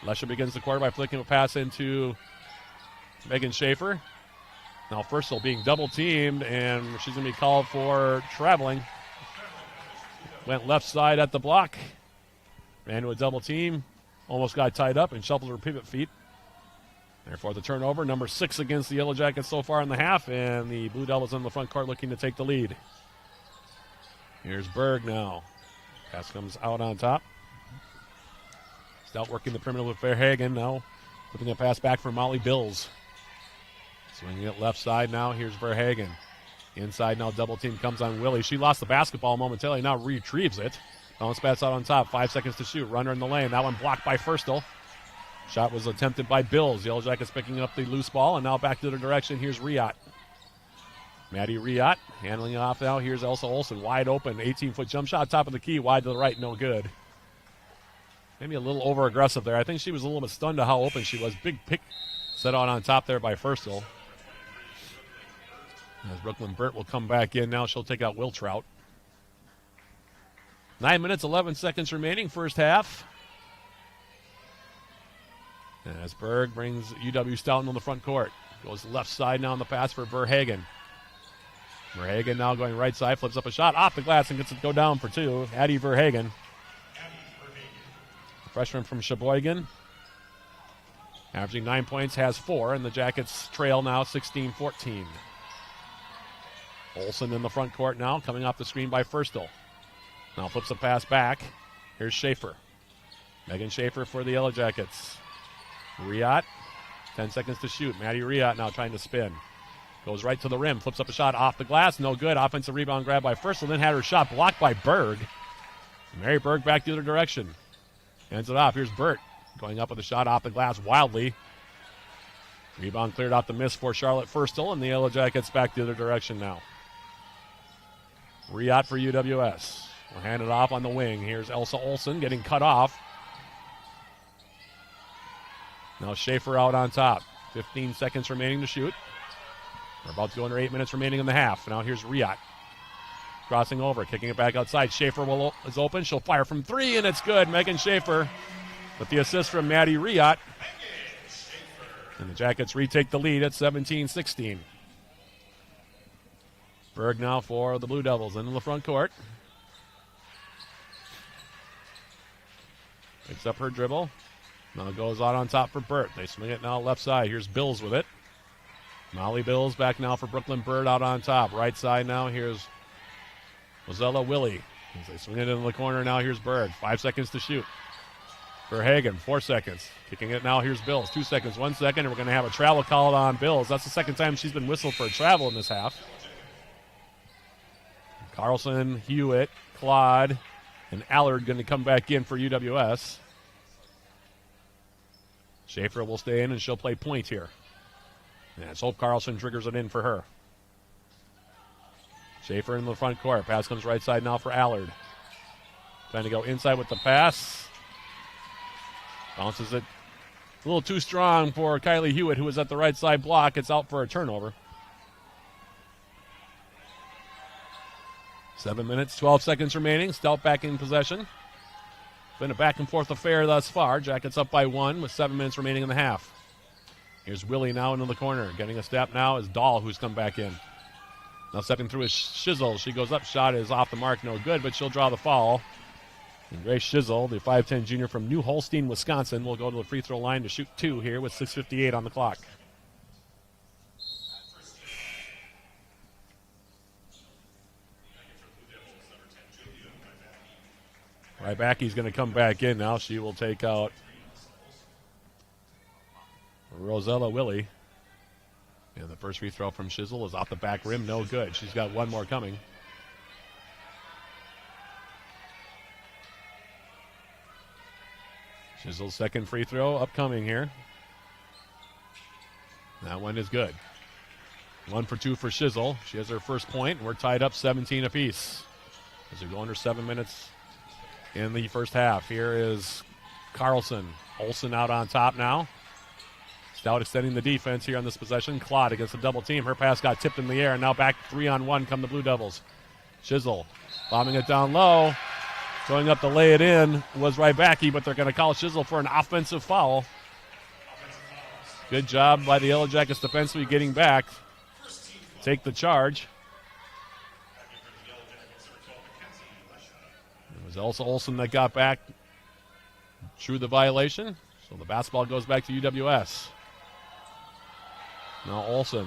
Lesha begins the quarter by flicking a pass into Megan Schaefer. Now Firstall being double teamed, and she's going to be called for traveling. Went left side at the block. Ran to a double team. Almost got tied up and shuffled her pivot feet. Therefore, the turnover, number 6 against the Yellow Jackets so far in the half, and the Blue Devils in the front court looking to take the lead. Here's Berg now. Pass comes out on top. Stout working the perimeter with Verhagen now. Flipping a pass back for Molly Bills. Swinging it left side now. Here's Verhagen. Inside now, double team comes on Willie. She lost the basketball momentarily, now retrieves it. Bounce pass out on top, 5 seconds to shoot. Runner in the lane, that one blocked by Firstall. Shot was attempted by Bills. Yellow Jackets picking up the loose ball, and now back to the direction. Here's Riot. Maddie Riot handling it off now. Here's Elsa Olsen, wide open, 18-foot jump shot, top of the key, wide to the right, no good. Maybe a little over-aggressive there. I think she was a little bit stunned to how open she was. Big pick set out on top there by Firstall. As Brooklyn Burt will come back in now, she'll take out Will Trout. 9 minutes, 11 seconds remaining, first half. As Berg brings UW-Stout into the front court. Goes left side now on the pass for Verhagen. Verhagen now going right side, flips up a shot off the glass and gets it to go down for 2. Addie Verhagen. Freshman from Sheboygan. Averaging 9 points, has 4, and the Jackets trail now 16-14. Olsen in the front court now, coming off the screen by Firstall. Now flips a pass back. Here's Schaefer. Megan Schaefer for the Yellow Jackets. Riot, 10 seconds to shoot. Maddie Riot now trying to spin. Goes right to the rim, flips up a shot off the glass, no good. Offensive rebound grab by Firstall, then had her shot blocked by Berg. Mary Berg back the other direction. Hands it off. Here's Burt going up with a shot off the glass wildly. Rebound cleared out the miss for Charlotte Firstall, and the Yellow Jackets back the other direction now. Riot for UWS. We'll hand it off on the wing. Here's Elsa Olsen getting cut off. Now Schaefer out on top. 15 seconds remaining to shoot. We're about to go under 8 minutes remaining in the half. Now here's Riot. Crossing over, kicking it back outside. Schaefer is open. She'll fire from 3, and it's good. Megan Schaefer with the assist from Maddie Riot. And the Jackets retake the lead at 17-16. Berg now for the Blue Devils into the front court. Picks up her dribble. Now goes out on top for Burt. They swing it now left side. Here's Bills with it. Molly Bills back now for Brooklyn Burt out on top. Right side now. Here's Rosella Willie. As they swing it into the corner now. Here's Berg. 5 seconds to shoot. Verhagen, 4 seconds. Kicking it now. Here's Bills. 2 seconds, 1 second. And we're going to have a travel called on Bills. That's the second time she's been whistled for a travel in this half. Carlson, Hewitt, Claude, and Allard going to come back in for UWS. Schaefer will stay in, and she'll play point here. And let's hope Carlson triggers it in for her. Schaefer in the front court. Pass comes right side now for Allard. Trying to go inside with the pass. Bounces it a little too strong for Kylie Hewitt, who was at the right side block. It's out for a turnover. 7 minutes, 12 seconds remaining. Stout back in possession. Been a back-and-forth affair thus far. Jackets up by 1 with 7 minutes remaining in the half. Here's Willie now into the corner. Getting a step now is Dahl, who's come back in. Now stepping through is Shizzle. She goes up. Shot is off the mark. No good, but she'll draw the foul. And Grace Shizzle, the 5'10 junior from New Holstein, Wisconsin, will go to the free throw line to shoot 2 here with 6:58 on the clock. Rybacki's going to come back in now. She will take out Rosella Willie. And the first free throw from Shizzle is off the back rim. No good. She's got one more coming. Shizzle's second free throw upcoming here. That one is good. 1 for 2 for Shizzle. She has her first point, and we're tied up 17 apiece as we go under 7 minutes in the first half. Here is Carlson. Olsen out on top now. Stout extending the defense here on this possession. Claude against the double team. Her pass got tipped in the air, and now back 3-on-1 come the Blue Devils. Chisel bombing it down low. Going up to lay it in was Rybacki, but they're going to call Chisel for an offensive foul. Good job by the Yellow Jackets defensively getting back. Take the charge. It was also Olsen that got back, drew the violation. So the basketball goes back to UWS. Now Olsen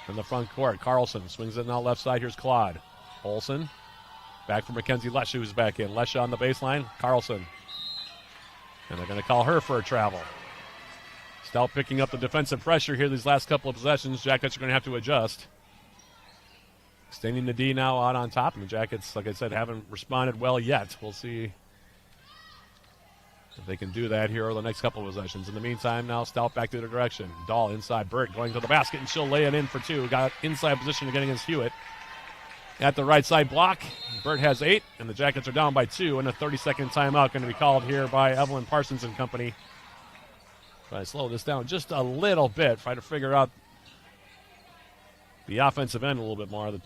in the front court. Carlson swings it now left side. Here's Claude. Olsen back for Mackenzie Lesha, who's back in. Lesha on the baseline. Carlson. And they're going to call her for a travel. Stout picking up the defensive pressure here these last couple of possessions. Jackets are going to have to adjust. Extending the D now out on top. And the Jackets, like I said, haven't responded well yet. We'll see if they can do that here over the next couple of possessions. In the meantime, now Stout back to the direction. Dahl inside. Burt going to the basket, and she'll lay it in for two. Got inside position again against Hewitt. At the right side block, Burt has 8, and the Jackets are down by 2, and a 30-second timeout going to be called here by Evelyn Parsons and company. Try to slow this down just a little bit, try to figure out the offensive end a little bit more. The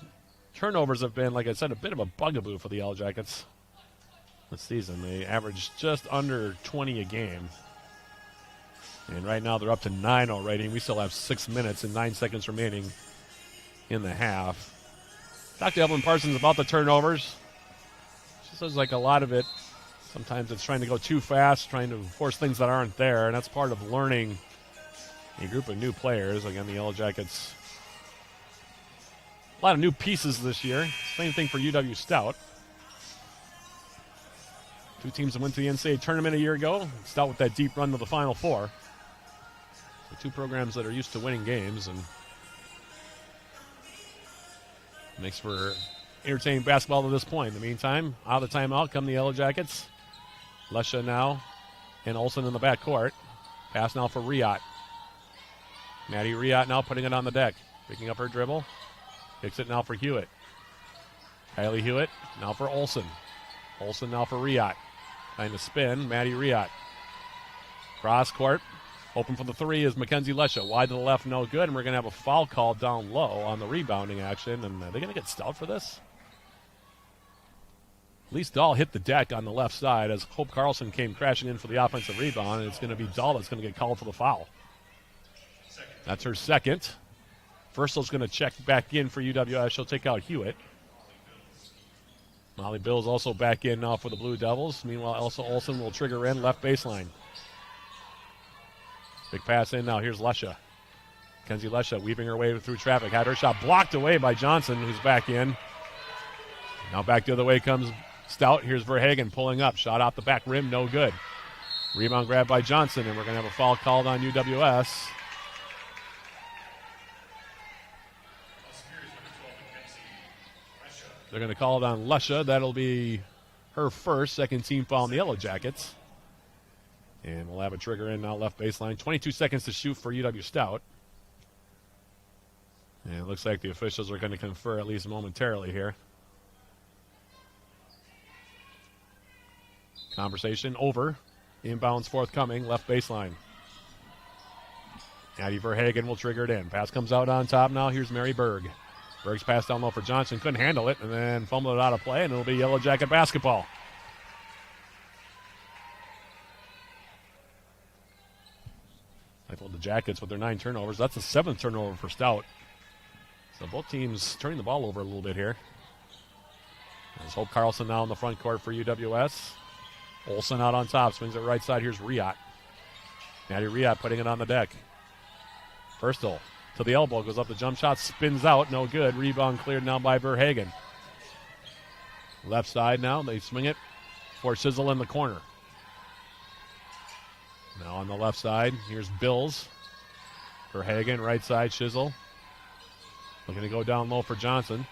turnovers have been, like I said, a bit of a bugaboo for the Yellow Jackets this season. They average just under 20 a game. And right now they're up to 9 already. We still have 6 minutes and 9 seconds remaining in the half. Talk to Evelyn Parsons about the turnovers. She says like a lot of it, sometimes it's trying to go too fast, trying to force things that aren't there, and that's part of learning a group of new players. Again, the Yellow Jackets, a lot of new pieces this year. Same thing for UW-Stout. 2 teams that went to the NCAA tournament a year ago. Stout with that deep run to the Final Four. So 2 programs that are used to winning games, and makes for entertaining basketball to this point. In the meantime, out of the timeout come the Yellow Jackets. Lesha now and Olsen in the back court. Pass now for Riot. Maddie Riot now putting it on the deck. Picking up her dribble. Kicks it now for Hewitt. Kylie Hewitt now for Olsen. Olsen now for Riot. Trying to spin. Maddie Riot. Cross court. Open for the 3 is Mackenzie Lesha. Wide to the left, no good. And we're going to have a foul call down low on the rebounding action. And are they going to get Stout for this? At least Dahl hit the deck on the left side as Hope Carlson came crashing in for the offensive rebound. And it's going to be Dahl that's going to get called for the foul. That's her second. Versel's going to check back in for UWS. She'll take out Hewitt. Molly Bill's also back in now for the Blue Devils. Meanwhile, Elsa Olsen will trigger in left baseline. Big pass in now. Here's Lesha. Kenzie Lesha weaving her way through traffic. Had her shot blocked away by Johnson, who's back in. Now back the other way comes Stout. Here's Verhagen pulling up. Shot off the back rim, no good. Rebound grab by Johnson, and we're going to have a foul called on UWS. They're going to call it on Lesha. That'll be her first, second team foul on the Yellow Jackets. And we'll have a trigger in now left baseline. 22 seconds to shoot for UW-Stout. And it looks like the officials are going to confer at least momentarily here. Conversation over. Inbounds forthcoming, left baseline. Addie Verhagen will trigger it in. Pass comes out on top now. Here's Mary Berg. Berg's pass down low for Johnson. Couldn't handle it and then fumbled it out of play, and it'll be Yellow Jacket basketball. I told the Jackets with their 9 turnovers. That's the 7th turnover for Stout. So both teams turning the ball over a little bit here. There's Hope Carlson now in the front court for UWS. Olsen out on top. Swings it right side. Here's Riot. Maddie Riot putting it on the deck. Firstel to the elbow. Goes up the jump shot. Spins out. No good. Rebound cleared now by Verhagen. Left side now. They swing it for Sizzle in the corner. Now on the left side, here's Bills. Verhagen, right side, Shizzle. Looking to go down low for Johnson.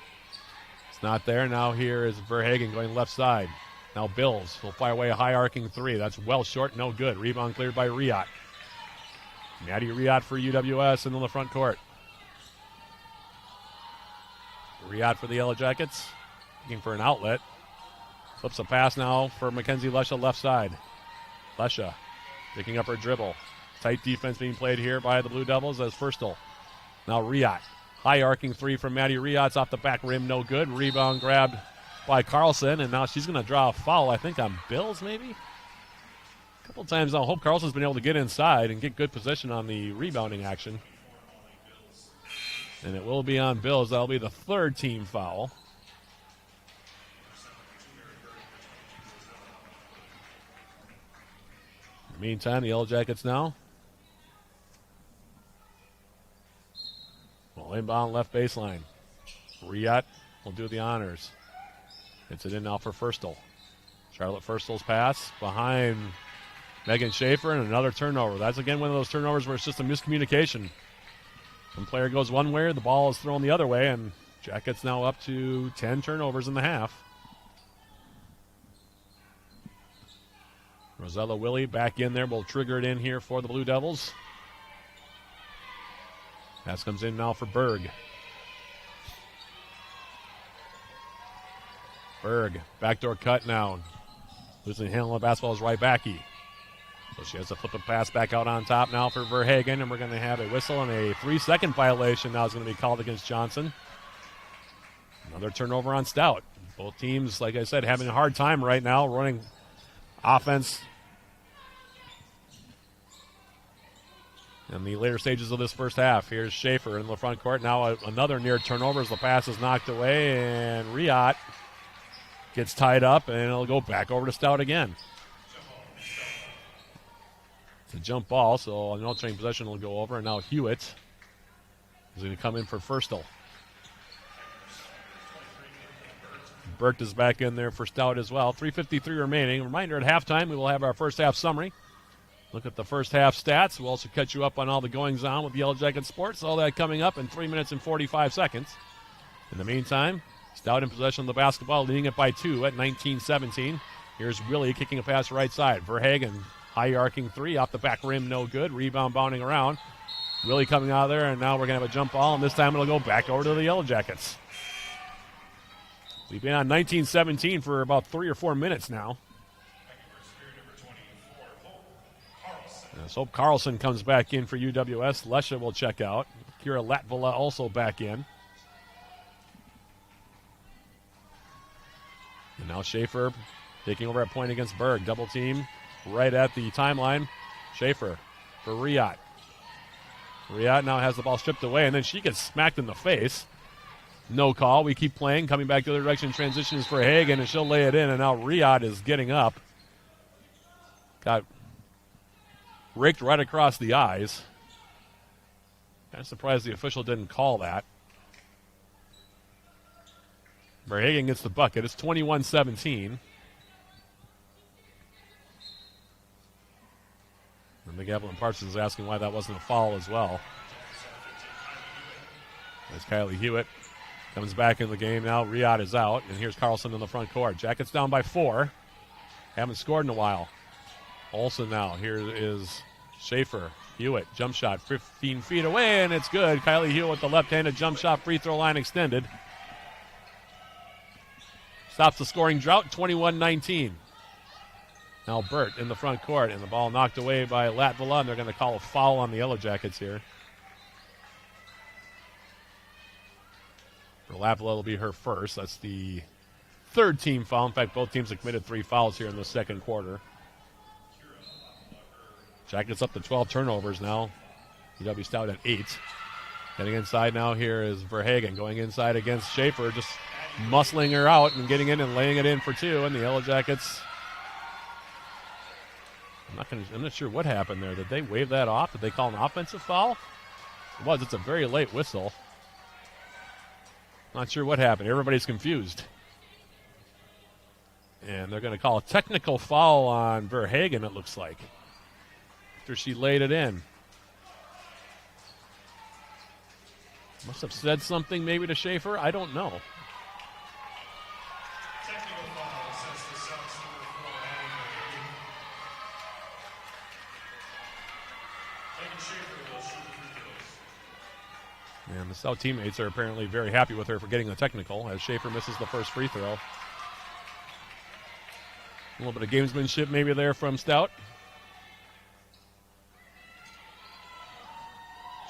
It's not there. Now here is Verhagen going left side. Now Bills will fire away a high arcing 3. That's well short, no good. Rebound cleared by Riot. Maddie Riot for UWS and in the front court. Riot for the Yellow Jackets. Looking for an outlet. Flips a pass now for Mackenzie Lesha left side. Lesha picking up her dribble. Tight defense being played here by the Blue Devils as Firstel. Now Riot. High arcing three from Maddie Riot's off the back rim, no good. Rebound grabbed by Carlson, and now she's going to draw a foul, I think, on Bills maybe? A couple times now. Hope Carlson's been able to get inside and get good position on the rebounding action. And it will be on Bills. That'll be the third team foul. In the meantime, the Yellow Jackets now. Well, inbound left baseline. Riot will do the honors. Hits it in now for Firstel. Charlotte Firstel's pass behind Megan Schaefer, and another turnover. That's, again, one of those turnovers where it's just a miscommunication. One player goes one way, the ball is thrown the other way, and Jackets now up to 10 turnovers in the half. Rosella Willie back in there. Will trigger it in here for the Blue Devils. Pass comes in now for Berg. Berg, backdoor cut now. Losing handle on the basketball is Rybacki. So she has to flip a pass back out on top now for Verhagen, and we're going to have a whistle and a 3-second violation now is going to be called against Johnson. Another turnover on Stout. Both teams, like I said, having a hard time right now running offense in the later stages of this first half. Here's Schaefer in the front court. Now another near turnover as the pass is knocked away, and Riot gets tied up, and it'll go back over to Stout again. It's a jump ball, so an alternate possession will go over, and now Hewitt is going to come in for Firstel. Burt is back in there for Stout as well. 3:53 remaining. Reminder, at halftime, we will have our first half summary. Look at the first half stats. We'll also catch you up on all the goings-on with Yellow Jacket Sports. All that coming up in 3 minutes and 45 seconds. In the meantime, Stout in possession of the basketball, leading it by 2 at 19-17. Here's Willie kicking a pass right side. Verhagen, high arcing three, off the back rim, no good. Rebound bounding around. Willie coming out of there, and now we're going to have a jump ball, and this time it'll go back over to the Yellow Jackets. We've been on 19-17 for about 3 or 4 minutes now. As Hope Carlson comes back in for UWS. Lesha will check out. Kira Latvala also back in. And now Schaefer taking over at point against Berg. Double team right at the timeline. Schaefer for Riot. Riot now has the ball stripped away, and then she gets smacked in the face. No call. We keep playing. Coming back the other direction. Transitions for Hagen, and she'll lay it in, and now Riot is getting up. Got raked right across the eyes. Kind of surprised the official didn't call that. Verhagen gets the bucket. It's 21-17. And McEvelyn Parsons is asking why that wasn't a foul as well. As Kylie Hewitt comes back in the game now. Riot is out, and here's Carlson in the front court. Jackets down by 4. Haven't scored in a while. Olsen now. Here is Schaefer. Hewitt, jump shot 15 feet away, and it's good. Kylie Hewitt with the left-handed jump shot, free throw line extended. Stops the scoring drought, 21-19. Now Burt in the front court, and the ball knocked away by Latvala, and they're going to call a foul on the Yellow Jackets here. For Latvala, it'll be her first. That's the third team foul. In fact, both teams have committed 3 fouls here in the second quarter. Jackets up to 12 turnovers now. UW-Stout at 8. Getting inside now here is Verhagen going inside against Schaefer, just muscling her out and getting in and laying it in for 2. And the Yellow Jackets, I'm not sure what happened there. Did they wave that off? Did they call an offensive foul? It was. It's a very late whistle. Not sure what happened. Everybody's confused. And they're going to call a technical foul on Verhagen, it looks like, after she laid it in. Must have said something maybe to Schaefer. I don't know. Technical foul says the Sox number 4 Megan Schaefer will shoot free throws. And the Stout teammates are apparently very happy with her for getting the technical as Schaefer misses the first free throw. A little bit of gamesmanship maybe there from Stout.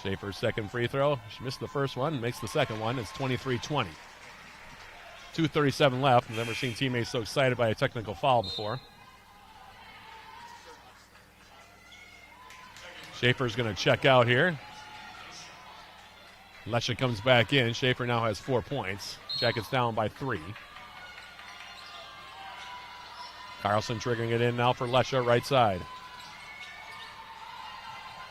Schaefer's second free throw. She missed the first one, makes the second one. It's 23-20. 2:37 left. I've never seen teammates so excited by a technical foul before. Schaefer's going to check out here. Lesha comes back in. Schaefer now has 4 points. Jackets down by 3. Carlson triggering it in now for Lesha, right side.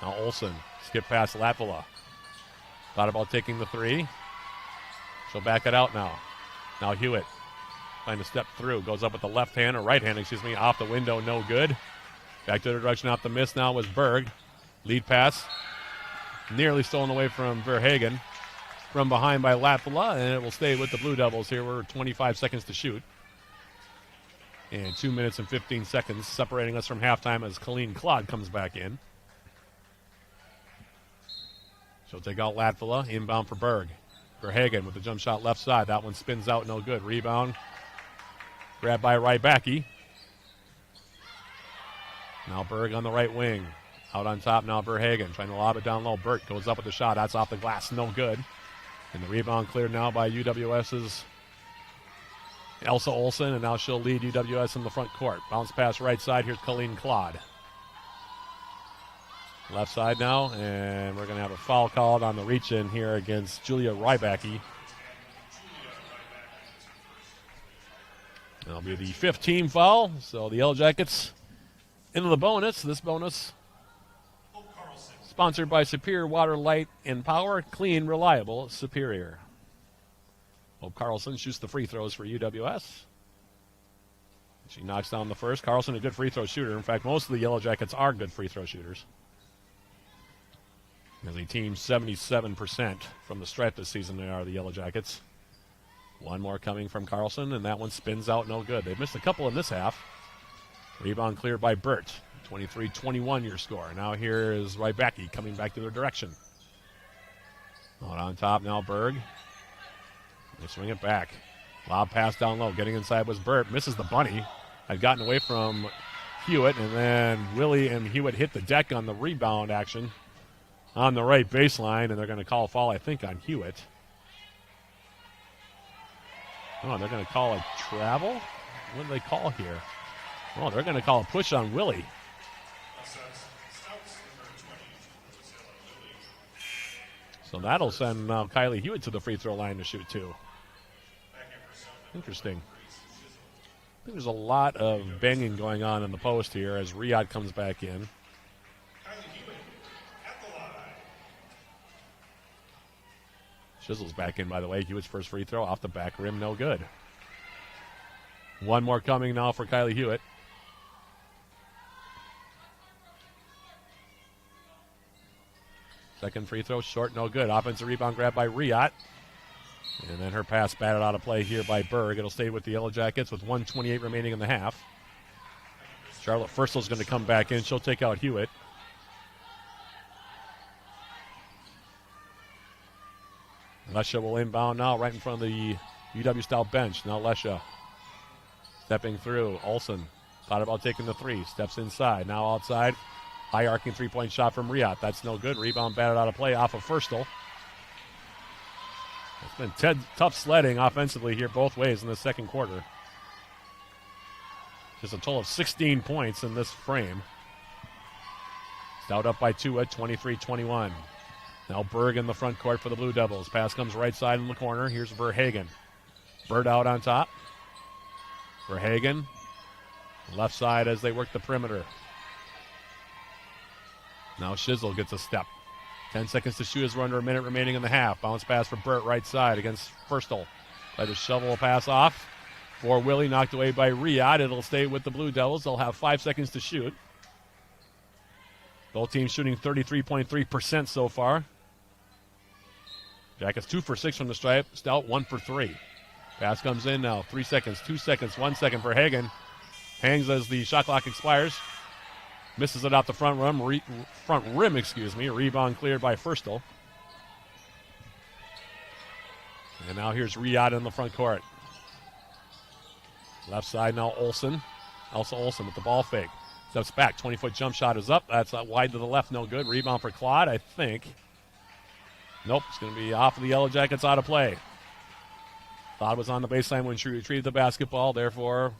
Now Olsen, skip past Latvala. Thought about taking the 3. She'll back it out now. Now Hewitt trying to step through. Goes up with the left hand, or right hand, off the window, no good. Back to the direction off the miss now was Berg. Lead pass, nearly stolen away from Verhagen. From behind by Latvala, and it will stay with the Blue Devils here. We're 25 seconds to shoot. And 2 minutes and 15 seconds separating us from halftime as Colleen Claude comes back in. She'll take out Latvala, inbound for Berg. Verhagen with the jump shot left side. That one spins out, no good. Rebound, grabbed by Rybacki. Now Berg on the right wing. Out on top now Verhagen, trying to lob it down low. Burt goes up with the shot. That's off the glass, no good. And the rebound cleared now by UWS's Elsa Olsen, and now she'll lead UWS in the front court. Bounce pass right side. Here's Colleen Claude. Left side now, and we're going to have a foul called on the reach-in here against Julia Rybacki. That'll be the 5th team foul, so the Yellow Jackets into the bonus. This bonus sponsored by Superior Water, Light, and Power. Clean, reliable, Superior. Hope Carlson shoots the free throws for UWS. She knocks down the first. Carlson, a good free throw shooter. In fact, most of the Yellow Jackets are good free throw shooters. As a team, 77% from the stripe this season, they are the Yellow Jackets. One more coming from Carlson, and that one spins out no good. They've missed a couple in this half. Rebound cleared by Burt. 23-21 your score. Now here is Rybacki coming back to their direction. Out on top now Berg. They swing it back. Lob pass down low. Getting inside was Burt. Misses the bunny. Had gotten away from Hewitt, and then Willie and Hewitt hit the deck on the rebound action on the right baseline, and they're going to call a foul, I think, on Hewitt. Oh, they're going to call a travel? What do they call here? Oh, they're going to call a push on Willie. So that'll send Kylie Hewitt to the free throw line to shoot two. Interesting. I think there's a lot of banging going on in the post here as Riyadh comes back in. Shizzle's back in, by the way. Hewitt's first free throw off the back rim, no good. One more coming now for Kylie Hewitt. Second free throw, short, no good. Offensive rebound grab by Riyadh. And then her pass batted out of play here by Berg. It'll stay with the Yellow Jackets with 1:28 remaining in the half. Charlotte Furstel's going to come back in. She'll take out Hewitt. Lesha will inbound now right in front of the UW-Stout bench. Now Lesha stepping through. Olsen thought about taking the three. Steps inside. Now outside. High arcing three-point shot from Riyadh. That's no good. Rebound batted out of play off of Furstel. It's been tough sledding offensively here both ways in the second quarter. Just a total of 16 points in this frame. Stout up by 2 at 23-21. Now Berg in the front court for the Blue Devils. Pass comes right side in the corner. Here's Verhagen. Bird out on top. Verhagen. Left side as they work the perimeter. Now Shizzle gets a step. 10 seconds to shoot as we're under a minute remaining in the half. Bounce pass for Burt right side against Furstel. Try to shovel a pass off. For Willie, knocked away by Riyadh. It'll stay with the Blue Devils. They'll have 5 seconds to shoot. Both teams shooting 33.3% so far. Jackets 2 for 6 from the stripe. Stout 1 for 3. Pass comes in now. 3 seconds, 2 seconds, 1 second for Hagen. Hangs as the shot clock expires. Misses it out the front rim. Rebound cleared by Furstel. And now here's Riyadh in the front court. Left side now Olsen. Elsa Olsen with the ball fake. Steps back. 20-foot jump shot is up. That's wide to the left. No good. Rebound for Claude, I think. Nope, it's going to be off of the Yellow Jackets, out of play. Todd was on the baseline when she retrieved the basketball. Therefore,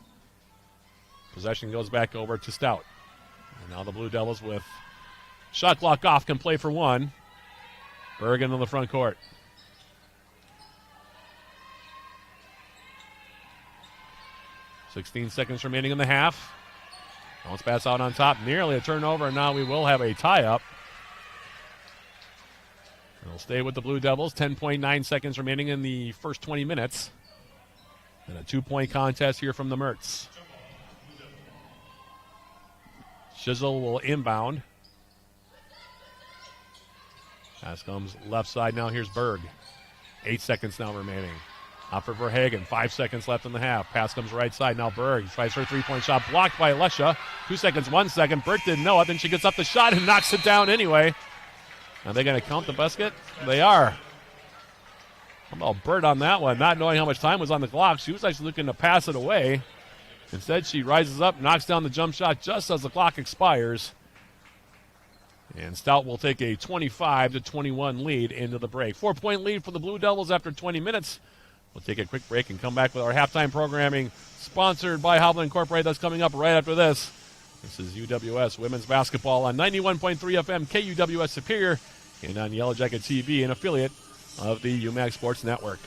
possession goes back over to Stout. And now the Blue Devils with shot clock off can play for one. Bergen in the front court. .16 seconds remaining in the half. Bounce pass out on top. Nearly a turnover, and now we will have a tie-up. It'll stay with the Blue Devils. 10.9 seconds remaining in the first 20 minutes. And a 2-point contest here from the Mertz. Shizzle will inbound. Pass comes left side now. Here's Berg. 8 seconds now remaining. Out for Verhagen. 5 seconds left in the half. Pass comes right side. Now Berg tries her three-point shot. Blocked by Alessia. 2 seconds, 1 second. Burt didn't know it. Then she gets up the shot and knocks it down anyway. Are they going to count the basket? They are. How about Burt on that one? Not knowing how much time was on the clock. She was actually looking to pass it away. Instead, she rises up, knocks down the jump shot just as the clock expires. And Stout will take a 25-21 lead into the break. 4-point lead for the Blue Devils after 20 minutes. We'll take a quick break and come back with our halftime programming sponsored by Hovland Incorporated. That's coming up right after this. This is UWS Women's Basketball on 91.3 FM KUWS Superior and on Yellow Jacket TV, an affiliate of the UMAC Sports Network.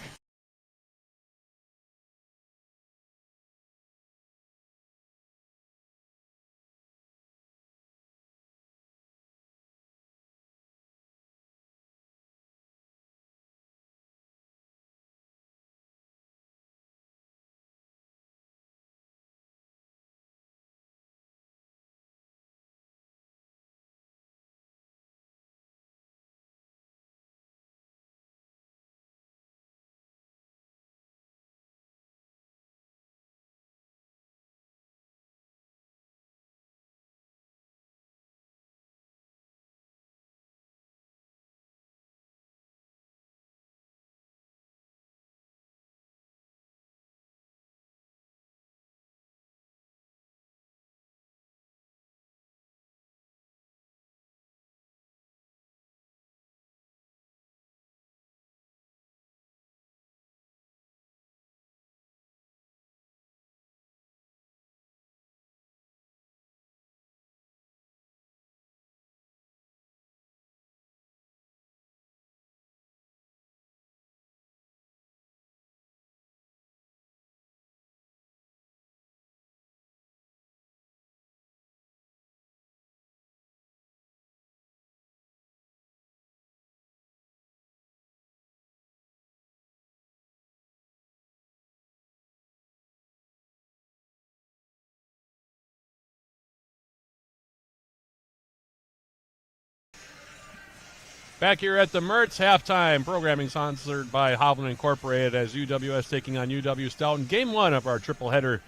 Back here at the Mertz, halftime programming sponsored by Hovland Incorporated as UWS taking on UW-Stout in Game 1 of our triple header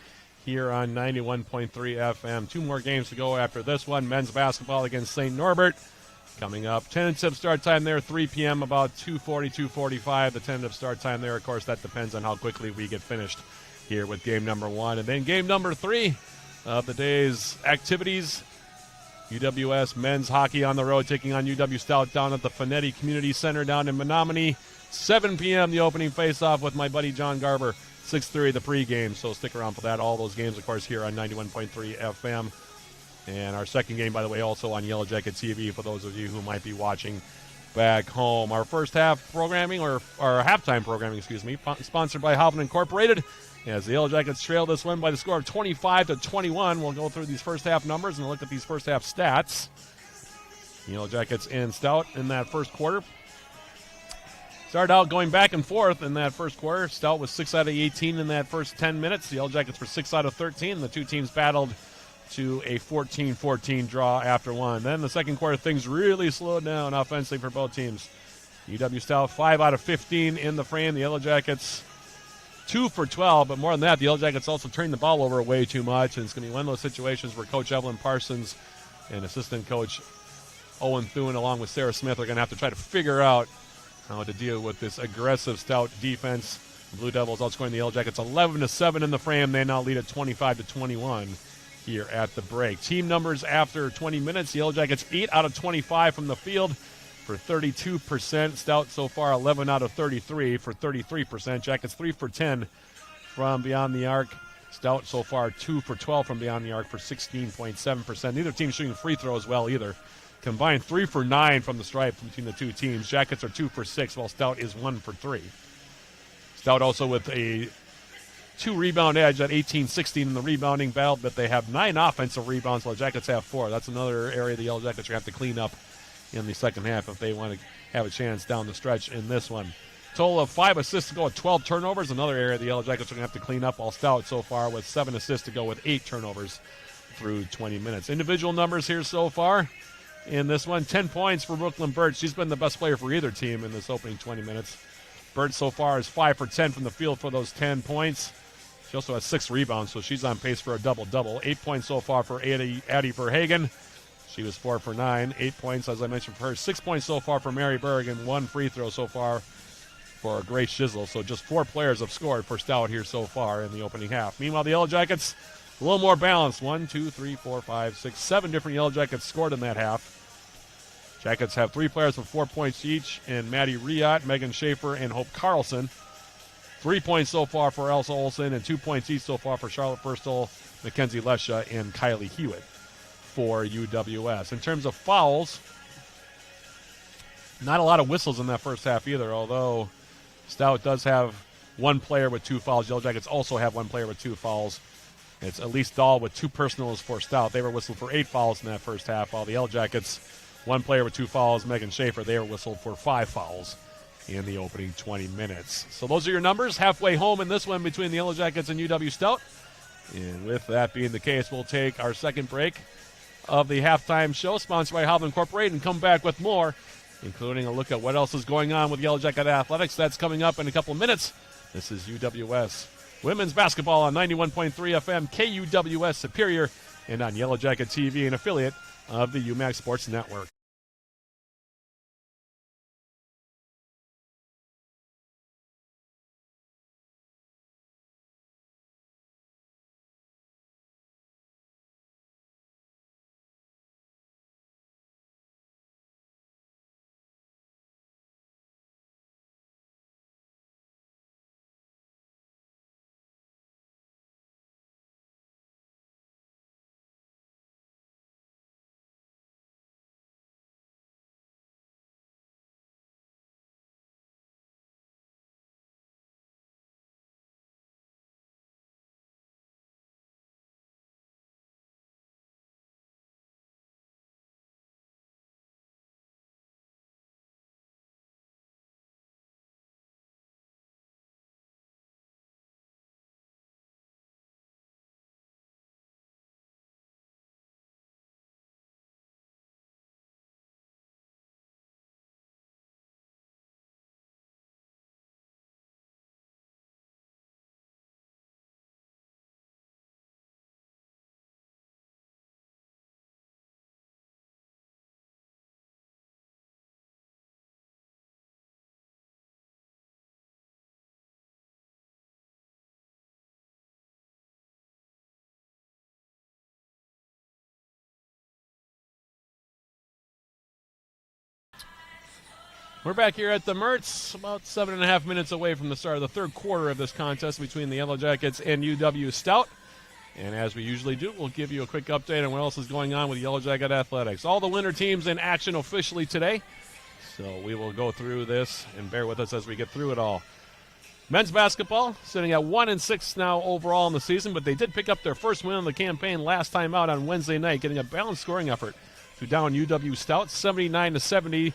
here on 91.3 FM. 2 more games to go after this one. Men's basketball against St. Norbert coming up. Tentative start time there, 3 p.m., about 2:40, 2:45. The tentative start time there, of course, that depends on how quickly we get finished here with game number 1. And then game number 3 of the day's activities. UWS men's hockey on the road taking on UW-Stout down at the Finetti Community Center down in Menominee. 7 p.m. the opening face-off with my buddy John Garber. 6:30 the pregame, so stick around for that. All those games, of course, here on 91.3 FM. And our second game, by the way, also on Yellow Jacket TV for those of you who might be watching back home. Our first half programming, or our halftime programming, sponsored by Hovland Incorporated. As the Yellow Jackets trail this one by the score of 25-21. We'll go through these first half numbers and look at these first half stats. Yellow Jackets and Stout in that first quarter. Started out going back and forth in that first quarter. Stout was 6 out of 18 in that first 10 minutes. The Yellow Jackets were 6 out of 13. The two teams battled to a 14-14 draw after one. Then the second quarter, things really slowed down offensively for both teams. UW-Stout 5 out of 15 in the frame. The Yellow Jackets 2 for 12, but more than that, the Yellow Jackets also turned the ball over way too much, and it's going to be one of those situations where Coach Evelyn Parsons and assistant coach Owen Thune, along with Sarah Smith, are going to have to try to figure out how to deal with this aggressive Stout defense. The Blue Devils outscoring the Yellow Jackets 11-7 in the frame. They now lead at 25-21 here at the break. Team numbers after 20 minutes, the Yellow Jackets 8 out of 25 from the field, for 32%. Stout so far 11 out of 33 for 33%. Jackets 3 for 10 from beyond the arc. Stout so far 2 for 12 from beyond the arc for 16.7%. Neither team shooting free throws well either. Combined 3 for 9 from the stripe between the two teams. Jackets are 2 for 6, while Stout is 1 for 3. Stout also with a 2 rebound edge at 18-16 in the rebounding battle, but they have 9 offensive rebounds while Jackets have 4. That's another area the Yellow Jackets are going to have to clean up in the second half if they want to have a chance down the stretch in this one. Total of 5 assists to go with 12 turnovers. Another area the Yellow Jackets are going to have to clean up, while Stout so far with 7 assists to go with 8 turnovers through 20 minutes. Individual numbers here so far in this one. 10 points for Brooklyn Birch. She's been the best player for either team in this opening 20 minutes. Birch so far is 5 for 10 from the field for those 10 points. She also has 6 rebounds, so she's on pace for a double-double. 8 points so far for Addie Verhagen. She was 4 for 9. 8 points, as I mentioned, for her. 6 points so far for Mary Berg, and 1 free throw so far for Grace Shizzle. So just 4 players have scored for Stout here so far in the opening half. Meanwhile, the Yellow Jackets, a little more balanced. 1, 2, 3, 4, 5, 6, 7 different Yellow Jackets scored in that half. Jackets have 3 players with 4 points each, and Maddie Riot, Megan Schaefer, and Hope Carlson. 3 points so far for Elsa Olsen, and 2 points each so far for Charlotte Firstall, Mackenzie Lesha, and Kylie Hewitt for UWS. In terms of fouls, not a lot of whistles in that first half either, although Stout does have 1 player with 2 fouls. Yellow Jackets also have 1 player with 2 fouls. It's Elise Dahl with 2 personals for Stout. They were whistled for 8 fouls in that first half, while the Yellow Jackets, 1 player with 2 fouls, Megan Schaefer, they were whistled for 5 fouls in the opening 20 minutes. So those are your numbers. Halfway home in this one between the Yellow Jackets and UW-Stout. And with that being the case, we'll take our second break of the halftime show, sponsored by Howland Incorporated, and come back with more, including a look at what else is going on with Yellow Jacket Athletics. That's coming up in a couple of minutes. This is UWS Women's Basketball on 91.3 FM, KUWS Superior, and on Yellow Jacket TV, an affiliate of the UMAC Sports Network. We're back here at the Mertz, about 7.5 minutes away from the start of the third quarter of this contest between the Yellow Jackets and UW-Stout. And as we usually do, we'll give you a quick update on what else is going on with Yellow Jacket Athletics. All the winter teams in action officially today, so we will go through this and bear with us as we get through it all. Men's basketball sitting at 1-6 now overall in the season, but they did pick up their first win of the campaign last time out on Wednesday night, getting a balanced scoring effort to down UW-Stout 79-70.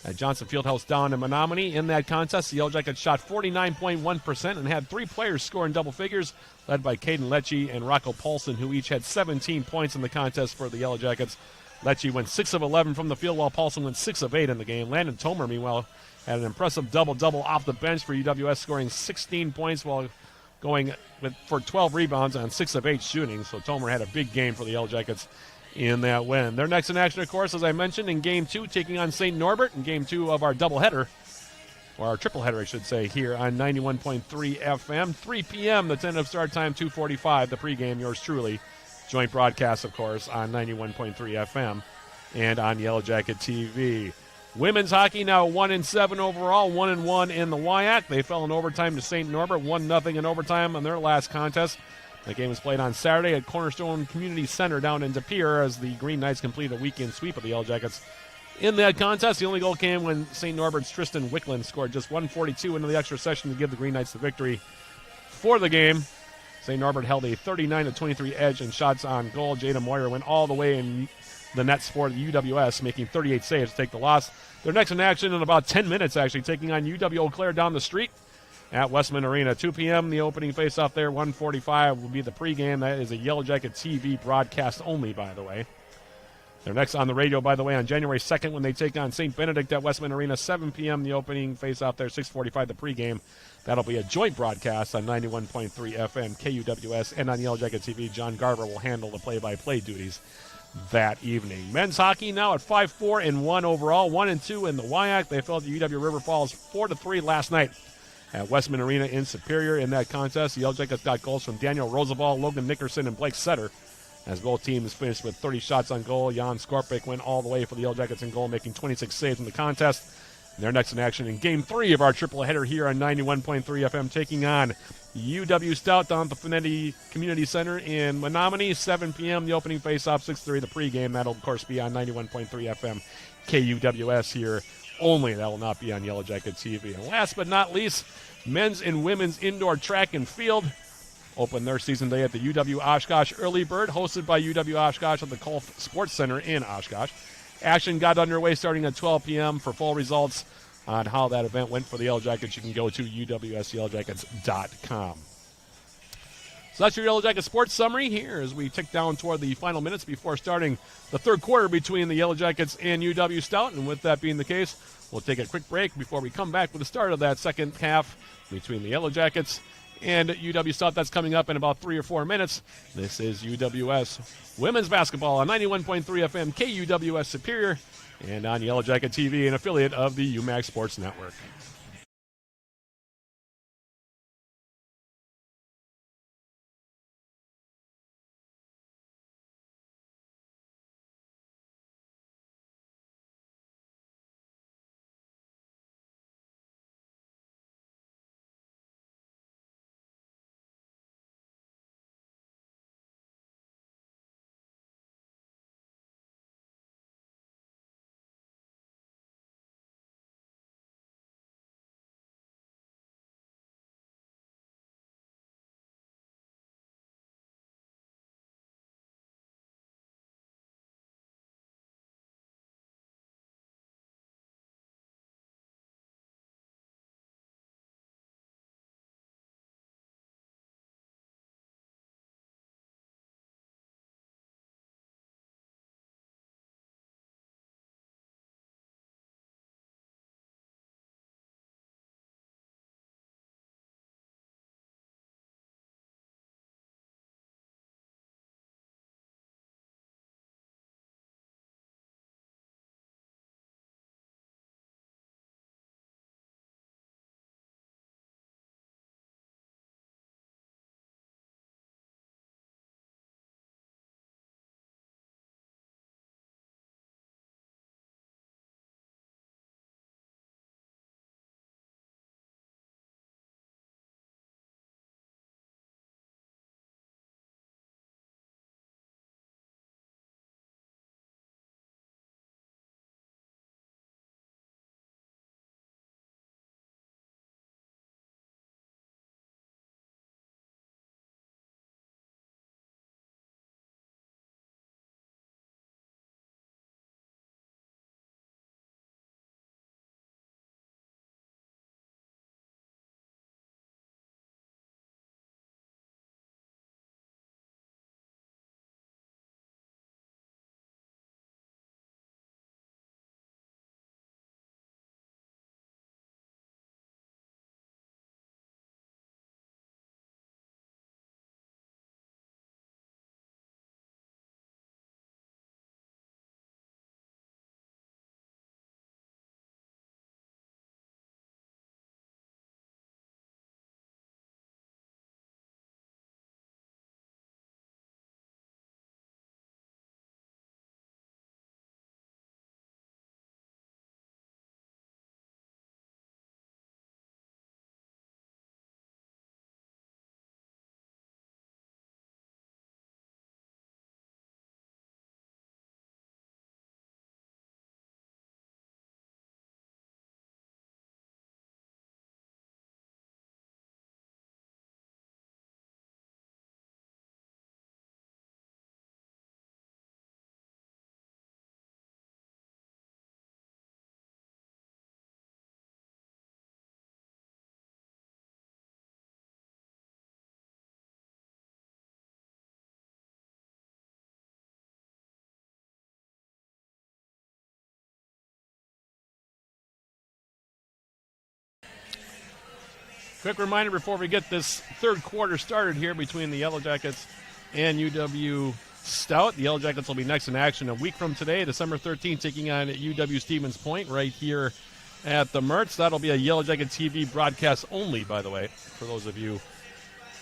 At Johnson Fieldhouse down in Menominee. In that contest, the Yellow Jackets shot 49.1% and had 3 players score in double figures, led by Caden Lecce and Rocco Paulson, who each had 17 points in the contest for the Yellow Jackets. Lecce went 6 of 11 from the field, while Paulson went 6 of 8 in the game. Landon Tomer, meanwhile, had an impressive double-double off the bench for UWS, scoring 16 points while going for 12 rebounds on 6 of 8 shooting. So Tomer had a big game for the Yellow Jackets in that win. They're next in action, of course, as I mentioned, in Game 2, taking on St. Norbert in Game 2 of our doubleheader, or our tripleheader, I should say, here on 91.3 FM. 3 p.m., the tentative start time, 2:45, the pregame, yours truly. Joint broadcast, of course, on 91.3 FM and on Yellow Jacket TV. Women's hockey now 1-7 overall, 1-1 in the WIAC. They fell in overtime to St. Norbert, 1-0 in overtime on their last contest. The game was played on Saturday at Cornerstone Community Center down in De Pere as the Green Knights completed a weekend sweep of the Yellow Jackets. In that contest, the only goal came when St. Norbert's Tristan Wickland scored just 1:42 into the extra session to give the Green Knights the victory for the game. St. Norbert held a 39-23 edge in shots on goal. Jada Moyer went all the way in the nets for the UWS, making 38 saves to take the loss. They're next in action in about 10 minutes, actually, taking on UW-Eau Claire down the street at Westman Arena. 2 p.m., the opening face-off there. 1:45 will be the pregame. That is a Yellow Jacket TV broadcast only, by the way. They're next on the radio, by the way, on January 2nd when they take on St. Benedict at Westman Arena. 7 p.m., the opening face-off there. 6:45, the pregame. That'll be a joint broadcast on 91.3 FM, KUWS, and on Yellow Jacket TV. John Garver will handle the play-by-play duties that evening. Men's hockey now at 5-4-1 overall, 1-2 in the WIAC. They fell to UW River Falls 4-3 last night at Westman Arena in Superior. In that contest, the Yellow Jackets got goals from Daniel Roosevelt, Logan Nickerson, and Blake Setter, as both teams finished with 30 shots on goal. Jan Skorpik went all the way for the Yellow Jackets in goal, making 26 saves in the contest. And they're next in action in Game 3 of our triple header here on 91.3 FM, taking on UW-Stout down at the Finetti Community Center in Menominee. 7 p.m., the opening face-off, 6:30, the pregame. That'll, of course, be on 91.3 FM, KUWS here only. That will not be on Yellow Jacket TV. And last but not least, men's and women's indoor track and field open their season day at the UW-Oshkosh Early Bird, hosted by UW-Oshkosh at the Colf Sports Center in Oshkosh. Action got underway starting at 12 p.m. For full results on how that event went for the Yellow Jackets, you can go to uwsyellowjackets.com. So that's your Yellow Jacket sports summary here as we tick down toward the final minutes before starting the third quarter between the Yellow Jackets and UW-Stout. And with that being the case, we'll take a quick break before we come back with the start of that second half between the Yellow Jackets and UW-Stout. That's coming up in about 3 or 4 minutes. This is UWS Women's Basketball on 91.3 FM, KUWS Superior, and on Yellow Jacket TV, an affiliate of the UMAC Sports Network. Quick reminder before we get this third quarter started here between the Yellow Jackets and UW-Stout. The Yellow Jackets will be next in action a week from today, December 13th, taking on UW-Stevens Point right here at the Mertz. That'll be a Yellow Jacket TV broadcast only, by the way, for those of you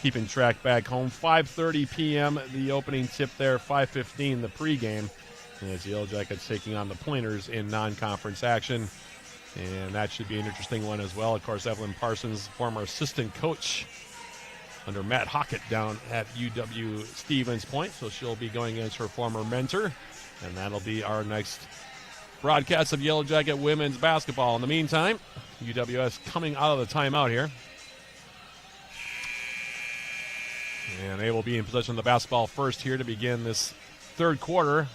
keeping track back home. 5:30 p.m. the opening tip there, 5:15 the pregame. And it's the Yellow Jackets taking on the Pointers in non-conference action. And that should be an interesting one as well. Of course, Evelyn Parsons, former assistant coach under Matt Hockett down at UW-Stevens Point. So she'll be going against her former mentor. And that'll be our next broadcast of Yellow Jacket women's basketball. In the meantime, UWS coming out of the timeout here. And they will be in possession of the basketball first here to begin this third quarter.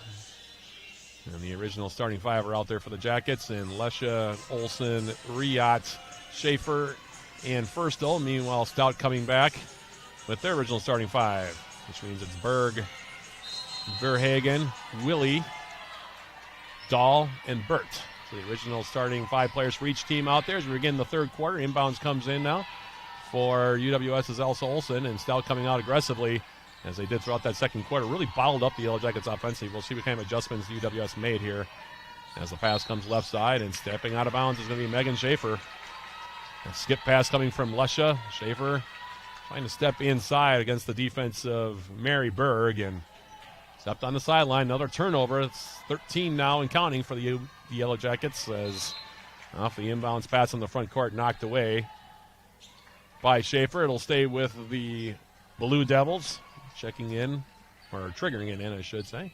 And the original starting five are out there for the Jackets. And Lesha, Olsen, Riot, Schaefer, and Firstel. Meanwhile, Stout coming back with their original starting five, which means it's Berg, Verhagen, Willie, Dahl, and Burt. So the original starting five players for each team out there as we begin the third quarter. Inbounds comes in now for UWS's Elsa Olsen, and Stout coming out aggressively as they did throughout that second quarter. Really bottled up the Yellow Jackets offensively. We'll see what kind of adjustments UWS made here as the pass comes left side, and stepping out of bounds is going to be Megan Schaefer. A skip pass coming from Lesha. Schaefer trying to step inside against the defense of Mary Berg, and stepped on the sideline. Another turnover. It's 13 now and counting for the Yellow Jackets as off the inbounds pass on the front court knocked away by Schaefer. It'll stay with the Blue Devils. Checking in, or triggering it in, I should say,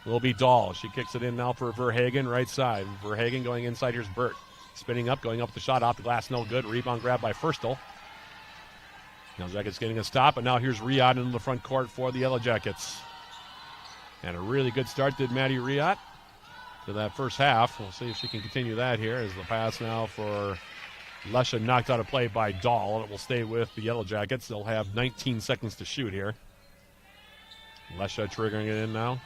will be Dahl. She kicks it in now for Verhagen, right side. Verhagen going inside. Here's Burt. Spinning up, going up the shot, off the glass, no good. Rebound grab by Firstel. Yellow Jackets getting a stop, and now here's Riot into the front court for the Yellow Jackets. And a really good start did Maddie Riot to that first half. We'll see if she can continue that here as the pass now for Lesha knocked out of play by Dahl, and it will stay with the Yellow Jackets. They'll have 19 seconds to shoot here. Lesha triggering it in now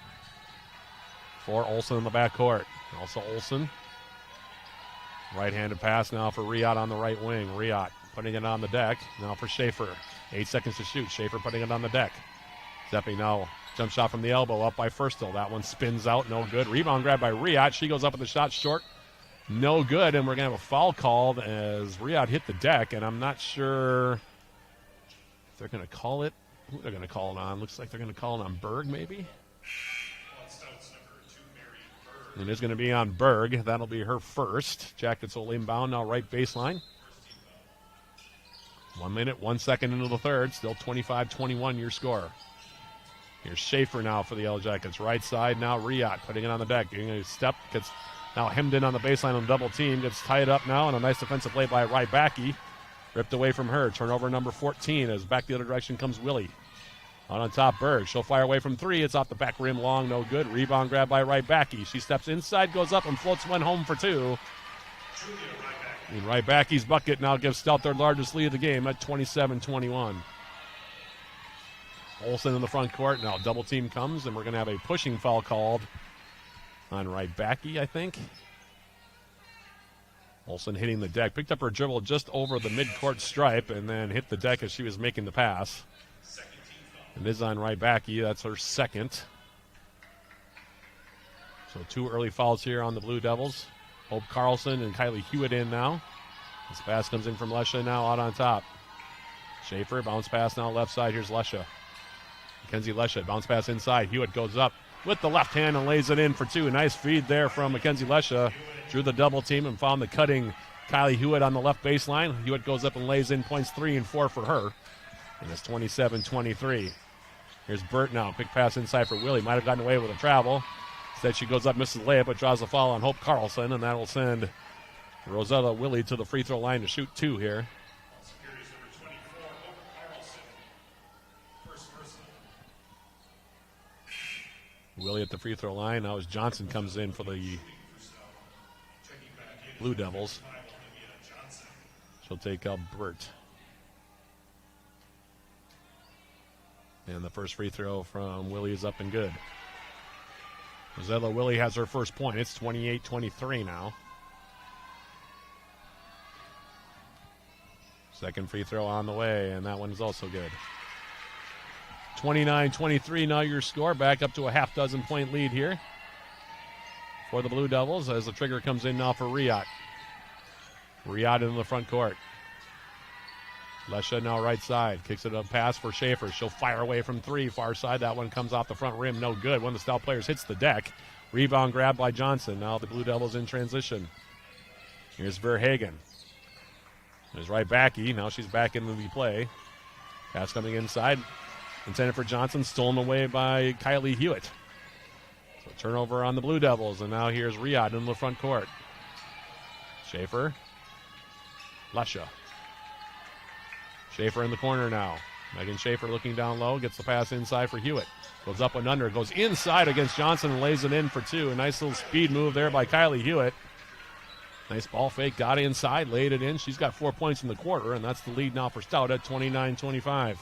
for Olsen in the backcourt. Also Olsen. Right-handed pass now for Riot on the right wing. Riot putting it on the deck. Now for Schaefer. 8 seconds to shoot. Schaefer putting it on the deck. Stepping now. Jump shot from the elbow up by Firstel. That one spins out. No good. Rebound grab by Riot. She goes up with the shot short. No good, and we're going to have a foul called as Riot hit the deck, and I'm not sure if they're going to call it. Who they're going to call it on? Looks like they're going to call it on Berg, maybe. And it's going to be on Berg. That'll be her first. Jackets will inbound now, right baseline. 1 minute, 1 second into the third. Still 25-21 your score. Here's Schaefer now for the Yellow Jackets. Right side now, Riot putting it on the deck. Getting a step, gets now hemmed in on the baseline on double team. Gets tied up now, and a nice defensive play by Rybacki. Ripped away from her. Turnover number 14 as back the other direction comes Willie. On top, Berg. She'll fire away from three. It's off the back rim long, no good. Rebound grab by Rybacki. She steps inside, goes up, and floats one home for two. And Rybacki's bucket now gives Stout their largest lead of the game at 27-21. Olsen in the front court. Now double team comes, and we're going to have a pushing foul called on Rybacki, I think. Olsen hitting the deck. Picked up her dribble just over the midcourt stripe and then hit the deck as she was making the pass. And this is on Rybacki. That's her second. So 2 early fouls here on the Blue Devils. Hope Carlson and Kylie Hewitt in now. This pass comes in from Lesha now out on top. Schaefer, bounce pass now left side. Here's Lesha. Mackenzie Lesha, bounce pass inside. Hewitt goes up with the left hand and lays it in for two. Nice feed there from Mackenzie Lesha. Drew the double team and found the cutting Kylie Hewitt on the left baseline. Hewitt goes up and lays in points 3 and 4 for her. And it's 27-23. Here's Burt now. Quick pass inside for Willie. Might have gotten away with a travel. Instead she goes up, misses the layup, but draws a foul on Hope Carlson, and that will send Rosella Willie to the free throw line to shoot 2 here. Willie at the free throw line. Now as Johnson comes in for the Blue Devils. She'll take out Burt. And the first free throw from Willie is up and good. Rosella Willie has her first point. It's 28-23 now. Second free throw on the way, and that one is also good. 29-23 now your score. Back up to a half dozen point lead here for the Blue Devils as the trigger comes in now for Riot. Riot into the front court. Lesha now right side. Kicks it up pass for Schaefer. She'll fire away from three. Far side. That one comes off the front rim. No good. One of the Stout players hits the deck. Rebound grab by Johnson. Now the Blue Devils in transition. Here's Verhagen. There's right backy. Now she's back into the play. Pass coming inside. Intended for Johnson. Stolen away by Kylie Hewitt. So turnover on the Blue Devils. And now here's Riot in the front court. Schaefer. Lesha. Schaefer in the corner now. Megan Schaefer looking down low. Gets the pass inside for Hewitt. Goes up and under. Goes inside against Johnson and lays it in for two. A nice little speed move there by Kylie Hewitt. Nice ball fake. Got inside. Laid it in. She's got 4 points in the quarter, and that's the lead now for Stout at 29-25.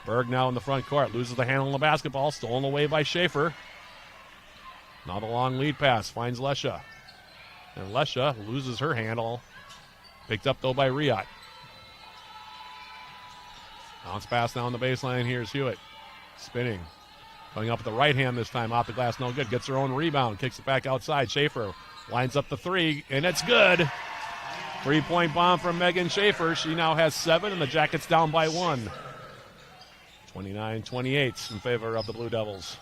Berg now in the front court. Loses the handle on the basketball. Stolen away by Schaefer. Now the long lead pass. Finds Lesha. And Lesha loses her handle. Picked up, though, by Riot. Bounce pass down the baseline. Here's Hewitt. Spinning. Going up with the right hand this time. Off the glass, no good. Gets her own rebound. Kicks it back outside. Schaefer lines up the three, and it's good. 3-point bomb from Megan Schaefer. She now has 7, and the Jackets down by 1. 29-28 in favor of the Blue Devils.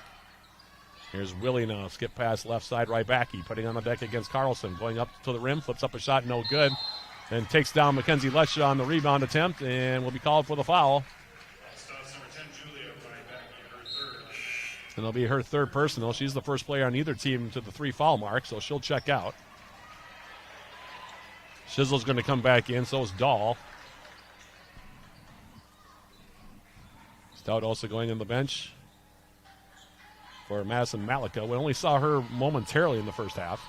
Here's Willie now. Skip pass left side, right backy. Putting on the deck against Carlson. Going up to the rim. Flips up a shot, no good. Then takes down Mackenzie Lesha on the rebound attempt and will be called for the foul. And it'll be her third personal. She's the first player on either team to the 3 foul mark, so she'll check out. Shizzle's going to come back in, so is Dahl. Stout also going in the bench for Madison Malika. We only saw her momentarily in the first half.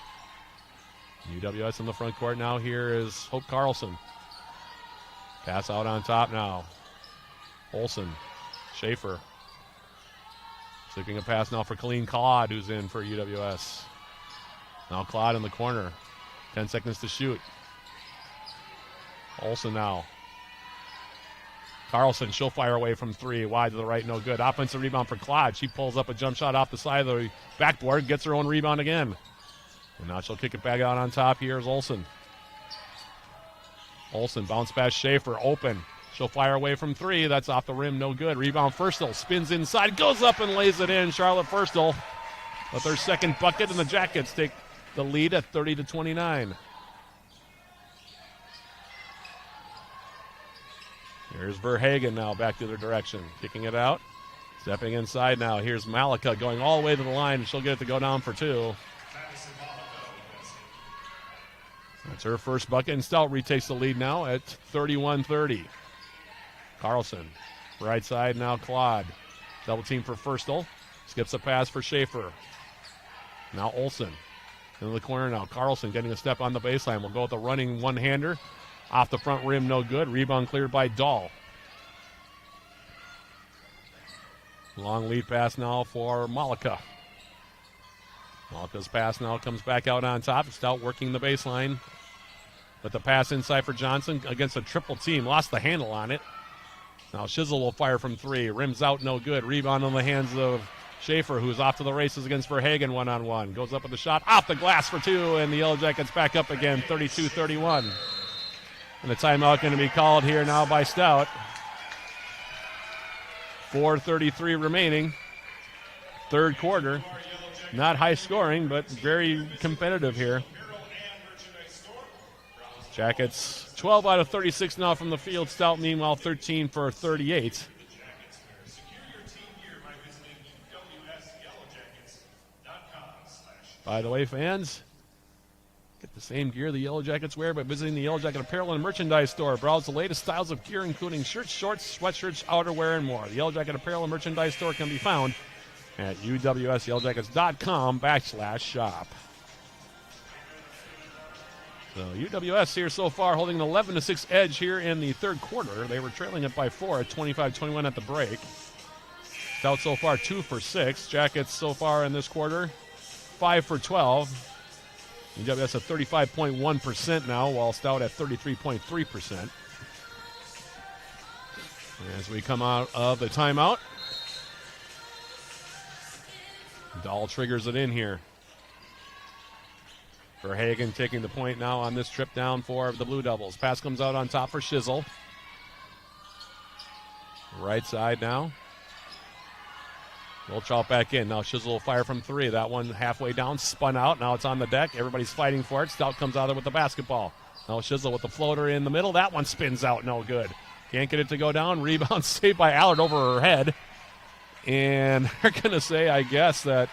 UWS in the front court now. Here is Hope Carlson. Pass out on top now. Olsen. Schaefer. Slipping a pass now for Colleen Claude, who's in for UWS. Now Claude in the corner. 10 seconds to shoot. Olsen now. Carlson, she'll fire away from 3. Wide to the right, no good. Offensive rebound for Claude. She pulls up a jump shot off the side of the backboard. Gets her own rebound again. And now she'll kick it back out on top. Here's Olsen. Olsen bounce pass Schaefer. Open. She'll fire away from 3. That's off the rim. No good. Rebound Firstel. Spins inside. Goes up and lays it in. Charlotte Firstel with their second bucket. And the Jackets take the lead at 30-29. Here's Verhagen now back to their direction. Kicking it out. Stepping inside now. Here's Malika going all the way to the line. She'll get it to go down for 2. That's her first bucket, and Stout retakes the lead now at 31-30. Carlson, right side now Claude. Double team for Firstel. Skips a pass for Schaefer. Now Olsen. In the corner now. Carlson getting a step on the baseline. We'll go with the running one-hander. Off the front rim, no good. Rebound cleared by Dahl. Long lead pass now for Malika. Malika's pass now comes back out on top. Stout working the baseline. But the pass inside for Johnson against a triple team. Lost the handle on it. Now Shizzle will fire from 3. Rims out, no good. Rebound on the hands of Schaefer, who's off to the races against Verhagen one-on-one. Goes up with the shot. Off the glass for 2, and the Yellow Jackets back up again, 32-31. And the timeout going to be called here now by Stout. 4:33 remaining. Third quarter. Not high scoring, but very competitive here. Jackets 12 out of 36 now from the field. Stout, meanwhile, 13 for 38. By the way, fans, get the same gear the Yellow Jackets wear by visiting the Yellow Jacket Apparel and Merchandise Store. Browse the latest styles of gear, including shirts, shorts, sweatshirts, outerwear, and more. The Yellow Jacket Apparel and Merchandise Store can be found at UWSYellowJackets.com/shop. So UWS here so far holding an 11-6 edge here in the third quarter. They were trailing it by 4 at 25-21 at the break. Stout so far 2 for 6. Jackets so far in this quarter 5 for 12. UWS at 35.1% now, while Stout at 33.3%. As we come out of the timeout, Dahl triggers it in here. Verhagen taking the point now on this trip down for the Blue Devils. Pass comes out on top for Shizzle. Right side now. Wiltrout back in. Now Shizzle will fire from three. That one halfway down, spun out. Now it's on the deck. Everybody's fighting for it. Stout comes out there with the basketball. Now Shizzle with the floater in the middle. That one spins out. No good. Can't get it to go down. Rebound saved by Allard over her head. And they're going to say, I guess, that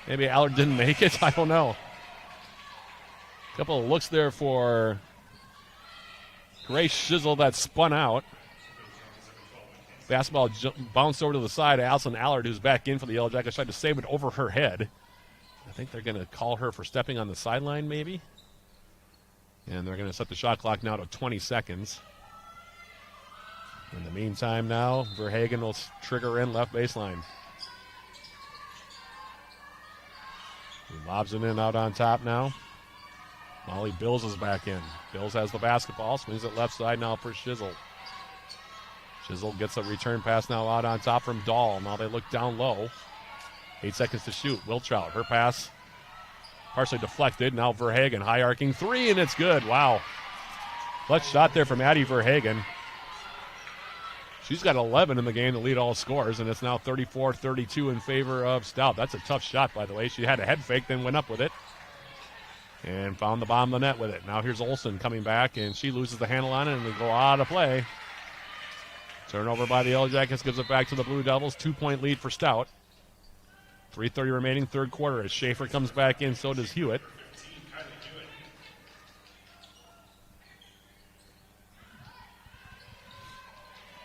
maybe Allard didn't make it. I don't know. A couple of looks there for Grace Shizzle that spun out. Basketball bounced over to the side. Allison Allard, who's back in for the Yellow Jackets, tried to save it over her head. I think they're going to call her for stepping on the sideline, maybe. And they're going to set the shot clock now to 20 seconds. In the meantime now, Verhagen will trigger in left baseline. He lobs it in out on top now. Molly Bills is back in. Bills has the basketball, swings it left side now for Shizzle. Shizzle gets a return pass now out on top from Dahl. Now they look down low. 8 seconds to shoot. Wiltrout, her pass partially deflected. Now Verhagen, high arcing three, and it's good. Wow. Clutch shot there from Addie Verhagen. She's got 11 in the game to lead all scores, and it's now 34-32 in favor of Stout. That's a tough shot, by the way. She had a head fake, then went up with it. And found the bottom of the net with it. Now here's Olsen coming back, and she loses the handle on it, and they go out of play. Turnover by the Yellow Jackets gives it back to the Blue Devils. 2-point lead for Stout. 3:30 remaining, third quarter. As Schaefer comes back in, so does Hewitt.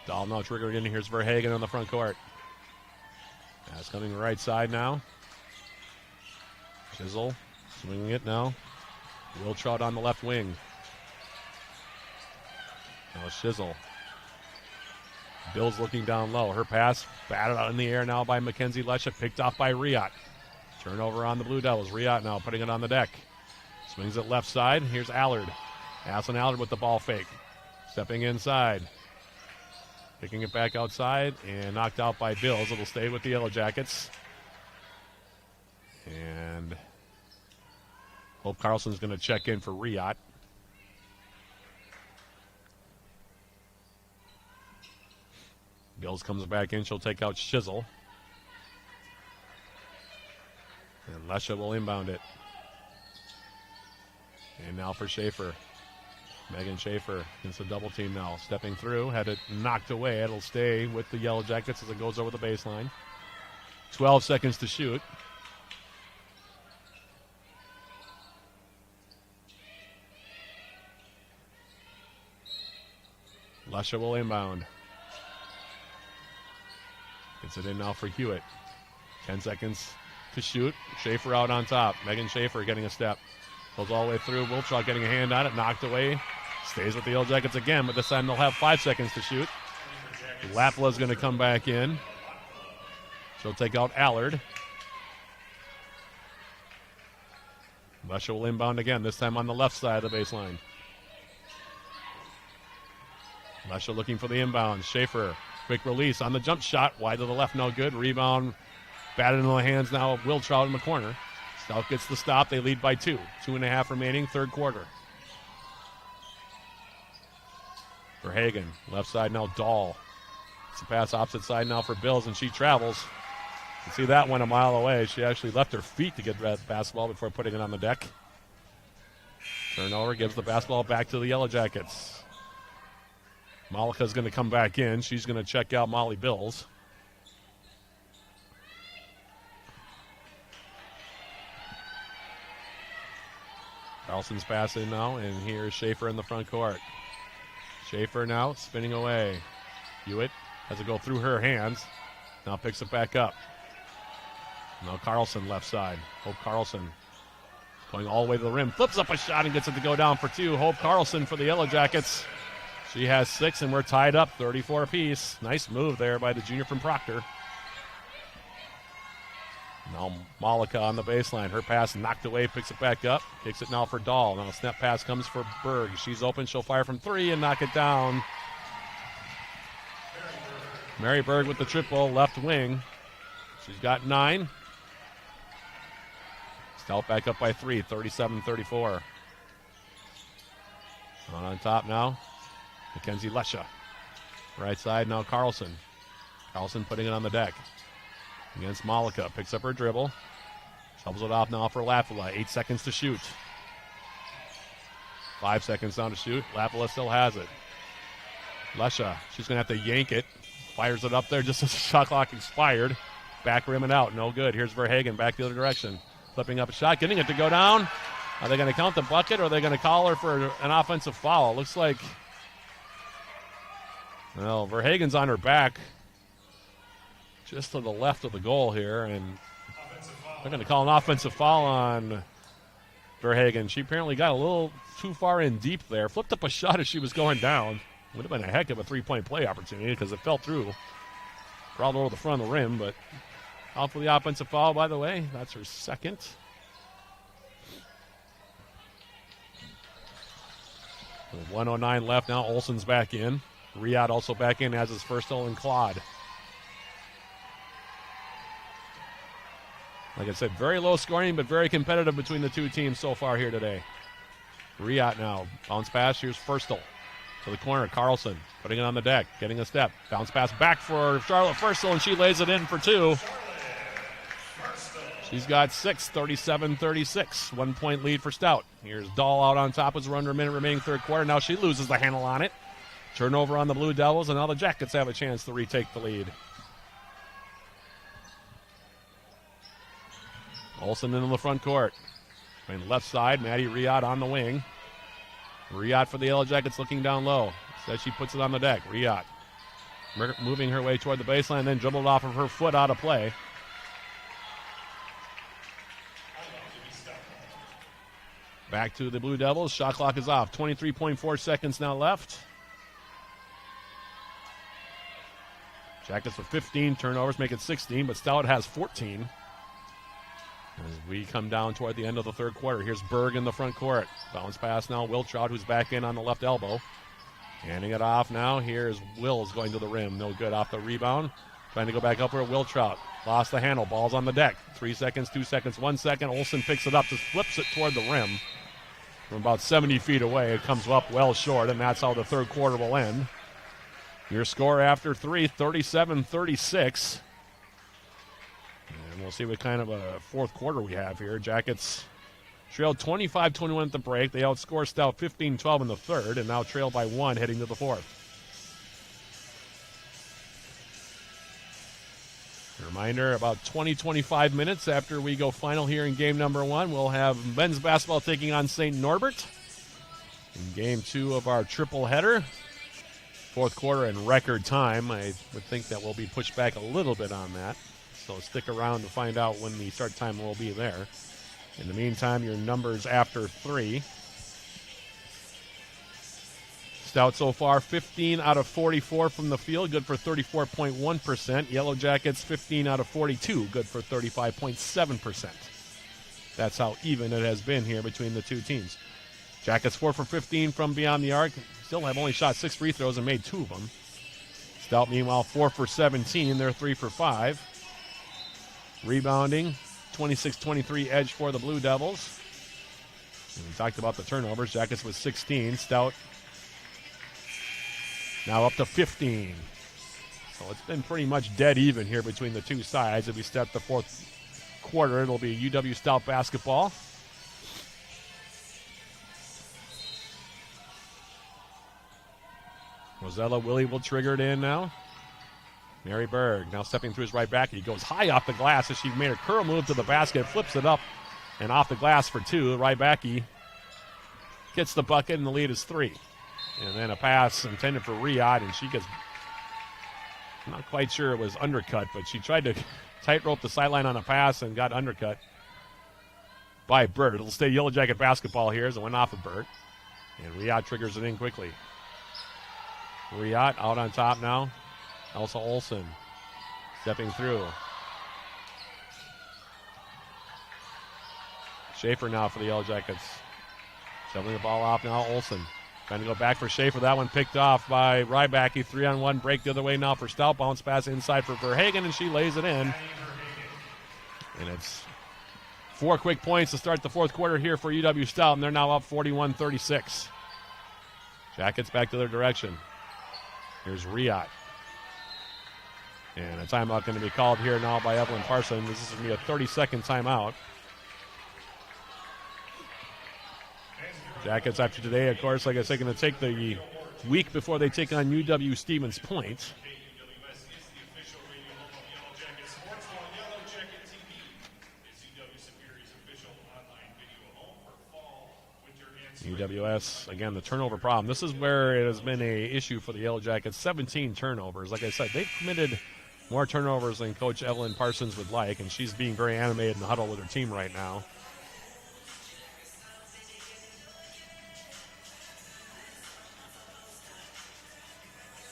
Dahl now triggering in. Here's Verhagen on the front court. That's coming right side now. Shizzle swinging it now. Wiltrout on the left wing. Now Shizzle. Bill's looking down low. Her pass batted out in the air now by Mackenzie Lesha, picked off by Riot. Turnover on the Blue Devils. Riot now putting it on the deck. Swings it left side. Here's Allard. Allison Allard with the ball fake. Stepping inside. Picking it back outside and knocked out by Bills. It'll stay with the Yellow Jackets. And Hope Carlson's going to check in for Riot. Bills comes back in. She'll take out Shizzle. And Lesha will inbound it. And now for Schaefer. Megan Schaefer against the double team now. Stepping through. Had it knocked away. It'll stay with the Yellow Jackets as it goes over the baseline. 12 seconds to shoot. Lesha will inbound. Gets it in now for Hewitt. 10 seconds to shoot. Schaefer out on top. Megan Schaefer getting a step. Goes all the way through. Wiltrout getting a hand on it. Knocked away. Stays with the Yellow Jackets again, but this time they'll have 5 seconds to shoot. Lapla's going to come back in. She'll take out Allard. Lesha will inbound again, this time on the left side of the baseline. Lesha looking for the inbound. Schaefer, quick release on the jump shot. Wide to the left, no good. Rebound batted into the hands now of Wiltrout in the corner. Stout gets the stop. They lead by 2. 2.5 remaining, third quarter. Verhagen, left side now, Dahl. It's a pass opposite side now for Bills, and she travels. You can see that one a mile away. She actually left her feet to get that basketball before putting it on the deck. Turnover gives the basketball back to the Yellow Jackets. Malika's going to come back in. She's going to check out Molly Bills. Carlson's passing now, and here's Schaefer in the front court. Schaefer now spinning away. Hewitt has to go through her hands. Now picks it back up. Now Carlson left side. Hope Carlson going all the way to the rim. Flips up a shot and gets it to go down for 2. Hope Carlson for the Yellow Jackets. She has 6, and we're tied up 34 apiece. Nice move there by the junior from Proctor. Now Malika on the baseline. Her pass knocked away, picks it back up. Kicks it now for Dahl. Now a snap pass comes for Berg. She's open. She'll fire from 3 and knock it down. Mary Berg with the triple, left wing. She's got 9. Stout back up by 3, 37-34. On top now, Mackenzie Lesha. Right side now Carlson. Carlson putting it on the deck. Against Malika. Picks up her dribble. Shovels it off now for Lapula. 8 seconds to shoot. 5 seconds down to shoot. Lapula still has it. Lesha, she's going to have to yank it. Fires it up there just as the shot clock expired. Back rim and out. No good. Here's Verhagen back the other direction. Flipping up a shot. Getting it to go down. Are they going to count the bucket or are they going to call her for an offensive foul? Looks like, well, Verhagen's on her back just to the left of the goal here, and they're going to call an offensive foul on Verhagen. She apparently got a little too far in deep there. Flipped up a shot as she was going down. Would have been a heck of a three-point play opportunity because it fell through. Crawled over the front of the rim, but out for the offensive foul, by the way. That's her second. With 1:09 left now, Olsen's back in. Riyadh also back in, as his first and Claude. Like I said, very low scoring, but very competitive between the two teams so far here today. Riyadh now, bounce pass, here's Firstel. To the corner, Carlson putting it on the deck, getting a step. Bounce pass back for Charlotte Firstel, and she lays it in for 2. She's got 6, 37-36. 1 point lead for Stout. Here's Dahl out on top as we're under a minute remaining third quarter. Now she loses the handle on it. Turnover on the Blue Devils, and now the Jackets have a chance to retake the lead. Olsen in the front court. And left side, Maddie Riyadh on the wing. Riyadh for the Yellow Jackets looking down low. Says she puts it on the deck. Riyadh moving her way toward the baseline, then dribbled off of her foot out of play. Back to the Blue Devils. Shot clock is off. 23.4 seconds now left. Jackets with 15 turnovers, make it 16, but Stout has 14. As we come down toward the end of the third quarter, here's Berg in the front court. Bounce pass now, Wiltrout, who's back in on the left elbow. Handing it off now. Here's Wills going to the rim. No good off the rebound. Trying to go back up for Wiltrout. Lost the handle. Ball's on the deck. 3 seconds, 2 seconds, 1 second. Olsen picks it up, just flips it toward the rim. From about 70 feet away, it comes up well short, and that's how the third quarter will end. Your score after 3, 37-36. And we'll see what kind of a fourth quarter we have here. Jackets trailed 25-21 at the break. They outscore Stout 15-12 in the third, and now trail by 1 heading to the fourth. A reminder, about 20-25 minutes after we go final here in game number 1, we'll have men's basketball taking on St. Norbert in game 2 of our triple header. Fourth quarter in record time. I would think that we'll be pushed back a little bit on that. So stick around to find out when the start time will be there. In the meantime, your numbers after 3. Stout so far, 15 out of 44 from the field, good for 34.1%. Yellow Jackets, 15 out of 42, good for 35.7%. That's how even it has been here between the two teams. Jackets 4 for 15 from beyond the arc. Still have only shot 6 free throws and made 2 of them. Stout, meanwhile, 4 for 17. They're 3 for 5. Rebounding, 26-23 edge for the Blue Devils. And we talked about the turnovers. Jackets with 16. Stout now up to 15. So it's been pretty much dead even here between the two sides. If we start the fourth quarter, it'll be UW-Stout basketball. Rosella Willie will trigger it in now. Mary Berg now stepping through his right back. He goes high off the glass as she made a curl move to the basket, flips it up, and off the glass for 2. Right backy gets the bucket, and the lead is 3. And then a pass intended for Riyadh, and she gets, I'm not quite sure it was undercut, but she tried to tightrope the sideline on a pass and got undercut by Burt. It'll stay Yellow Jacket basketball here as it went off of Burt. And Riyadh triggers it in quickly. Riyadh out on top now. Elsa Olsen stepping through. Schaefer now for the Yellow Jackets. Shoveling the ball off now, Olsen. Trying to go back for Schaefer. That one picked off by Rybacki. 3-on-1 break the other way now for Stout. Bounce pass inside for Verhagen, and she lays it in. And it's 4 quick points to start the fourth quarter here for UW-Stout, and they're now up 41-36. Jackets back to their direction. Here's Riot. And a timeout going to be called here now by Evelyn Parsons. This is going to be a 30-second timeout. Jackets after today, of course, like I said, going to take the week before they take on UW-Stevens Point. KUWS is the official radio home of Yellow Jackets Sports on Yellow Jacket TV. It's UW Superior's official online video home for fall, winter, and spring. UWS, again, the turnover problem. This is where it has been a issue for the Yellow Jackets. 17 turnovers. Like I said, they've committed more turnovers than Coach Evelyn Parsons would like, and she's being very animated in the huddle with her team right now.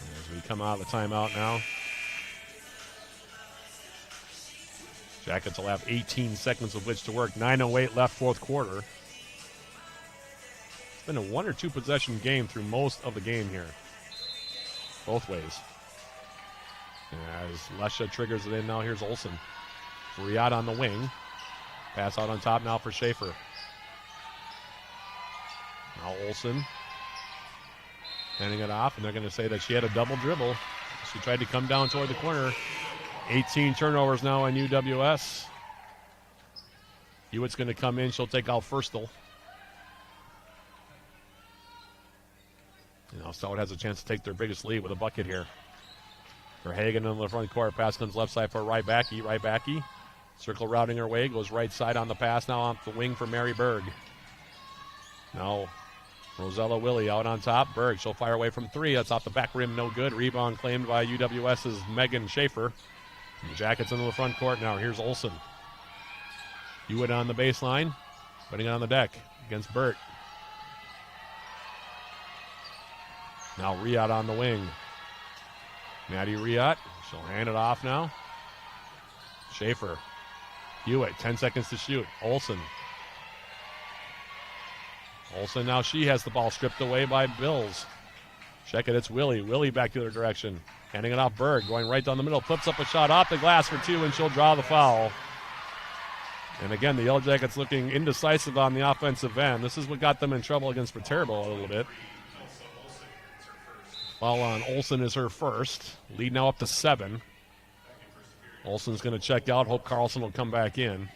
As we come out of the timeout now, Jackets will have 18 seconds of which to work. 9:08 left, fourth quarter. It's been a 1 or 2 possession game through most of the game here, both ways. As Lesha triggers it in now, here's Olsen. Riot on the wing. Pass out on top now for Schaefer. Now Olsen handing it off, and they're going to say that she had a double dribble. She tried to come down toward the corner. 18 turnovers now on UWS. Hewitt's going to come in. She'll take out Firstel. Now Stout has a chance to take their biggest lead with a bucket here. Verhagen in the front court. Pass comes left side for Rybacki. Rybacki, circle routing her way. Goes right side on the pass. Now on the wing for Mary Berg. Now Rosella Willie out on top. Berg, she'll fire away from 3. That's off the back rim, no good. Rebound claimed by UWS's Megan Schaefer. And the Jackets into the front court now. Here's Olsen. Hewitt on the baseline, putting it on the deck against Burt. Now Riot on the wing. Maddie Riot, she'll hand it off now. Schaefer. Hewitt, 10 seconds to shoot. Olsen. Olsen now, she has the ball stripped away by Bills. Check it, it's Willie. Willie back to their direction. Handing it off Berg, going right down the middle. Flips up a shot off the glass for 2, and she'll draw the foul. And again, the Yellow Jackets looking indecisive on the offensive end. This is what got them in trouble against Viterbo a little bit. Foul on Olsen is her first. Lead now up to 7. Olsen's going to check out. Hope Carlson will come back in.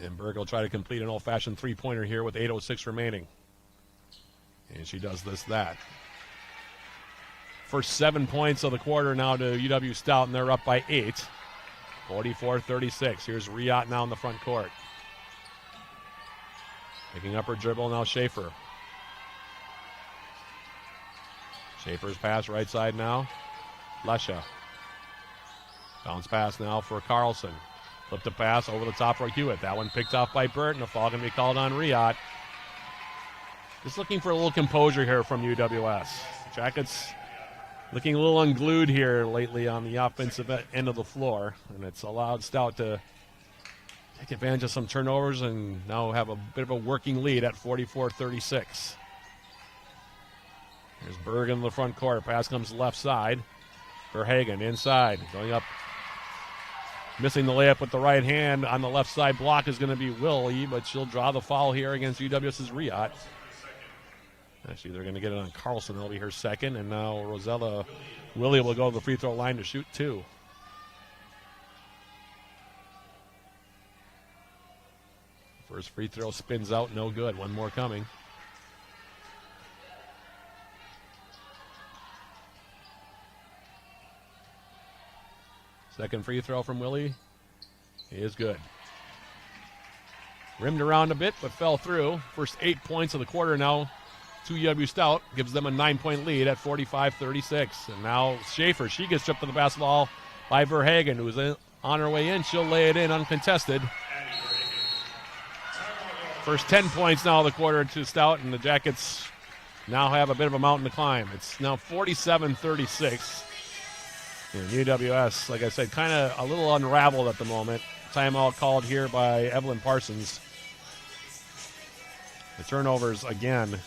And Berg will try to complete an old-fashioned three-pointer here with 8:06 remaining. And she does that. First 7 points of the quarter now to UW-Stout, and they're up by 8. 44-36. Here's Riot now in the front court. Picking up her dribble now, Schaefer. Schaefer's pass right side now. Lesha. Bounce pass now for Carlson. Flip the pass over the top for Hewitt. That one picked off by Burt, and a foul going to be called on Riot. Just looking for a little composure here from UWS. Jackets looking a little unglued here lately on the offensive end of the floor, and it's allowed Stout to take advantage of some turnovers and now have a bit of a working lead at 44-36. There's Berg in the front court. Pass comes left side. Verhagen inside. Going up. Missing the layup with the right hand on the left side block is going to be Willie, but she'll draw the foul here against UWS's Riot. Actually, they're going to get it on Carlson. That'll be her second. And now Rosella Willie will go to the free throw line to shoot 2. First free throw spins out, no good. One more coming. Second free throw from Willie is good. Rimmed around a bit, but fell through. First 8 points of the quarter now to UW-Stout. Gives them a 9-point lead at 45-36. And now Schaefer, she gets stripped of the basketball by Verhagen, who's on her way in. She'll lay it in uncontested. First 10 points now of the quarter to Stout, and the Jackets now have a bit of a mountain to climb. It's now 47-36. And UWS, like I said, kind of a little unraveled at the moment. Timeout called here by Evelyn Parsons. The turnovers again.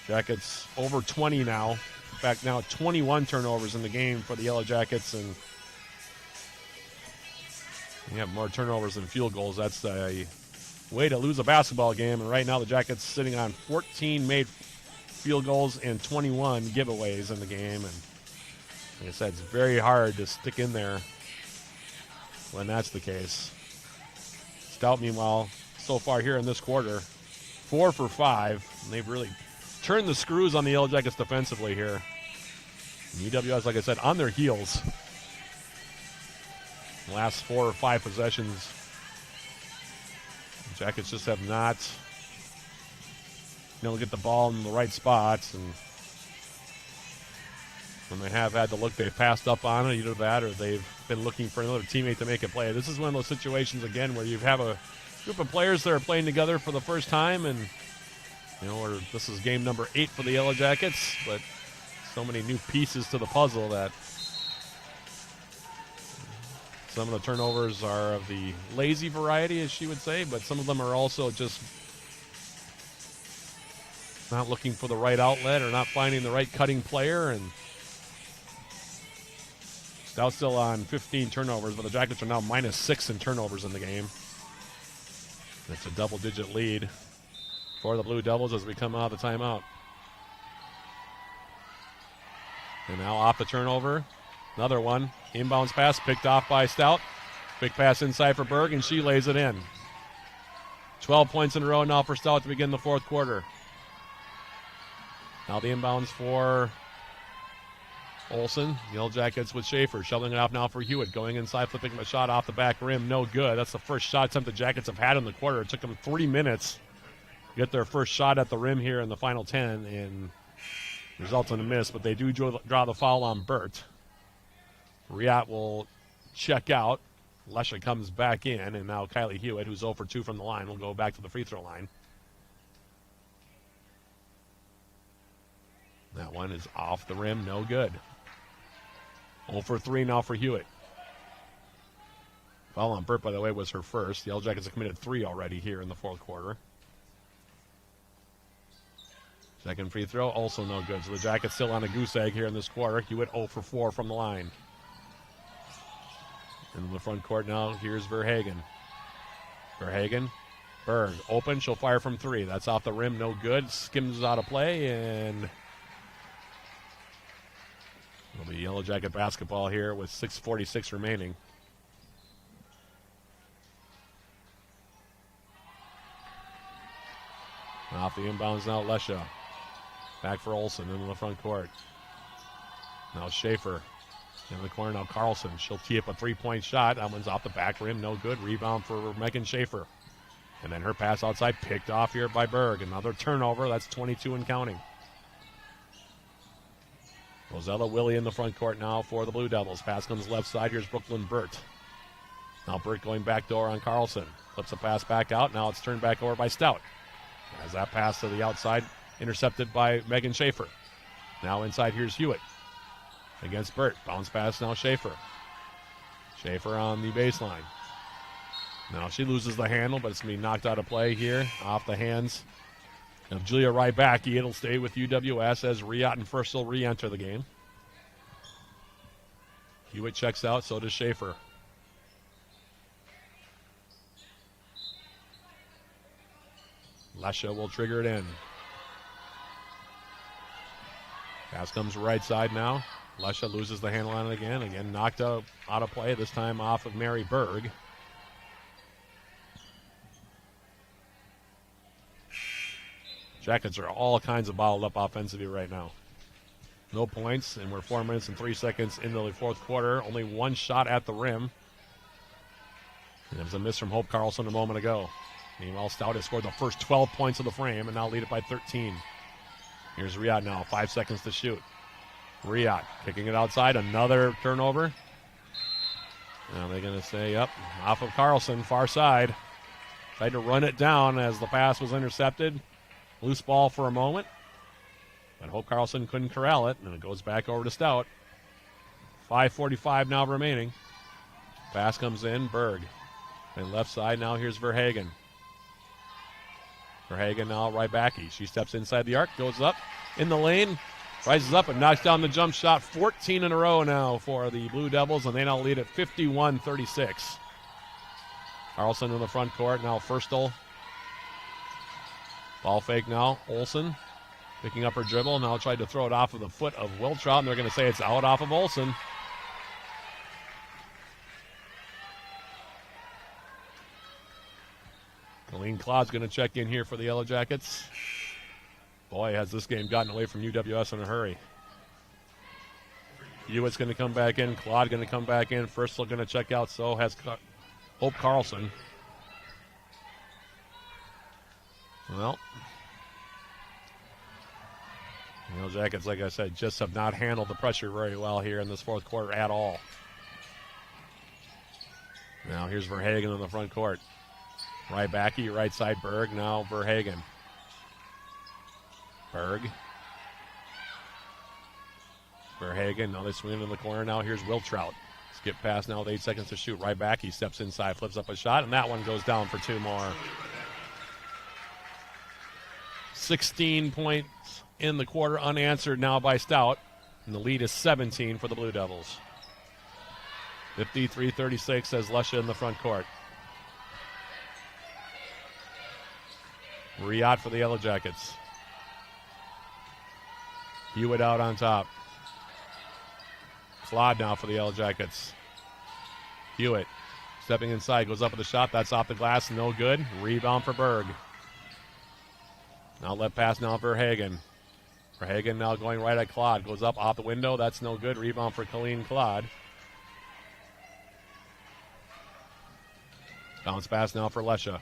Jackets over 20 now. In fact, now 21 turnovers in the game for the Yellow Jackets, and we have more turnovers than field goals. That's a way to lose a basketball game. And right now the Jackets sitting on 14 made field goals and 21 giveaways in the game. And like I said, it's very hard to stick in there when that's the case. Stout, meanwhile, so far here in this quarter, 4 for 5. And they've really turned the screws on the Yellow Jackets defensively here. And UWS, like I said, on their heels. Last 4 or 5 possessions, the Jackets just have not been able to get the ball in the right spots, and when they have had to look, they've passed up on it, either that or they've been looking for another teammate to make a play. This is one of those situations, again, where you have a group of players that are playing together for the first time, and this is game number 8 for the Yellow Jackets, but so many new pieces to the puzzle that some of the turnovers are of the lazy variety, as she would say, but some of them are also just not looking for the right outlet or not finding the right cutting player. And Stout still on 15 turnovers, but the Jackets are now -6 in turnovers in the game. That's a double-digit lead for the Blue Devils as we come out of the timeout. And now off the turnover, another one. Inbounds pass picked off by Stout. Big pass inside for Berg, and she lays it in. 12 points in a row now for Stout to begin the fourth quarter. Now the inbounds for Olsen. Yellow Jackets with Schaefer. Shoveling it off now for Hewitt. Going inside, flipping a shot off the back rim. No good. That's the first shot attempt the Jackets have had in the quarter. It took them 3 minutes to get their first shot at the rim here in the final 10, and results in a miss, but they do draw the foul on Burt. Riat will check out. Lesha comes back in, and now Kylie Hewitt, who's 0 for 2 from the line, will go back to the free throw line. That one is off the rim, no good. 0 for 3 now for Hewitt. Foul on Burt, by the way, was her first. The Yellow Jackets have committed 3 already here in the fourth quarter. Second free throw, also no good. So the Jackets still on a goose egg here in this quarter. Hewitt 0 for 4 from the line. In the front court now, here's Verhagen. Verhagen, Berg, open, she'll fire from 3. That's off the rim, no good. Skims out of play, and it'll be Yellow Jacket basketball here with 6:46 remaining. Off the inbounds now, Lesha. Back for Olsen into the front court. Now Schaefer in the corner. Now Carlson. She'll tee up a 3-point shot. That one's off the back rim. No good. Rebound for Megan Schaefer. And then her pass outside picked off here by Berg. Another turnover. That's 22 and counting. Rosella Willie in the front court now for the Blue Devils. Pass comes left side. Here's Brooklyn Burt. Now Burt going back door on Carlson. Flips a pass back out. Now it's turned back over by Stout. As that pass to the outside, intercepted by Megan Schaefer. Now inside, here's Hewitt against Burt. Bounce pass now, Schaefer. Schaefer on the baseline. Now she loses the handle, but it's going to be knocked out of play here off the hands of Julia Rybacki. It'll stay with UWS as Riat and First will re-enter the game. Hewitt checks out, so does Schaefer. Lesha will trigger it in. Pass comes right side now. Lesha loses the handle on it again. Again, knocked out of play, this time off of Mary Berg. Jackets are all kinds of bottled up offensively right now. No points, and we're 4 minutes and 3 seconds into the fourth quarter. Only one shot at the rim. And it was a miss from Hope Carlson a moment ago. Meanwhile, Stout has scored the first 12 points of the frame and now lead it by 13. Here's Riat now, 5 seconds to shoot. Riat kicking it outside, another turnover. Now they're going to say, yep, off of Carlson, far side. Tried to run it down as the pass was intercepted. Loose ball for a moment. But Hope Carlson couldn't corral it, and it goes back over to Stout. 5:45 now remaining. Pass comes in, Berg. And left side, now here's Verhagen. Verhagen now right backy. She steps inside the arc, goes up in the lane, rises up and knocks down the jump shot. 14 in a row now for the Blue Devils, and they now lead at 51-36. Carlson in the front court, now Firstel. Ball fake now, Olsen picking up her dribble, now tried to throw it off of the foot of Wiltrout, and they're going to say it's out off of Olsen. Colleen Claude's going to check in here for the Yellow Jackets. Boy, has this game gotten away from UWS in a hurry. Hewitt's going to come back in. Claude going to come back in. Firstel going to check out. So has Hope Carlson. Well, the Yellow Jackets, like I said, just have not handled the pressure very well here in this fourth quarter at all. Now here's Verhagen in the front court. Right backy, right side Berg. Now Verhagen. Berg. Verhagen. Now they swing into the corner. Now here's Wiltrout. Skip pass now with 8 seconds to shoot. Right back. He steps inside, flips up a shot, and that one goes down for 2 more. 16 points in the quarter unanswered now by Stout. And the lead is 17 for the Blue Devils. 53-36 as Lesha in the front court. Riot for the Yellow Jackets. Hewitt out on top. Claude now for the Yellow Jackets. Hewitt stepping inside, goes up with a shot. That's off the glass, no good. Rebound for Berg. Outlet pass now for Verhagen. Verhagen now going right at Claude. Goes up off the window. That's no good. Rebound for Colleen Claude. Bounce pass now for Lesha.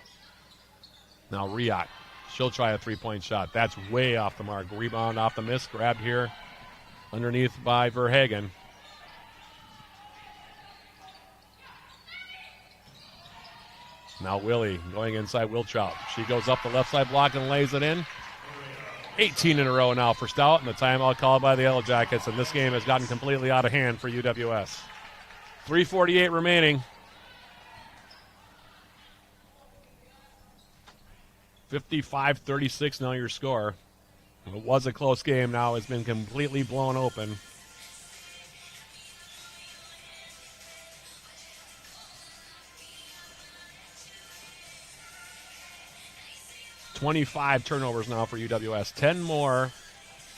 Now Riot. She'll try a three-point shot. That's way off the mark. Rebound off the miss. Grabbed here underneath by Verhagen. Now Willie going inside Wiltrout. She goes up the left side block and lays it in. 18 in a row now for Stout, and the timeout called by the Yellow Jackets, and this game has gotten completely out of hand for UWS. 3:48 remaining. 55-36 now your score. It was a close game, now it's been completely blown open. $25 turnovers now for UWS. 10 more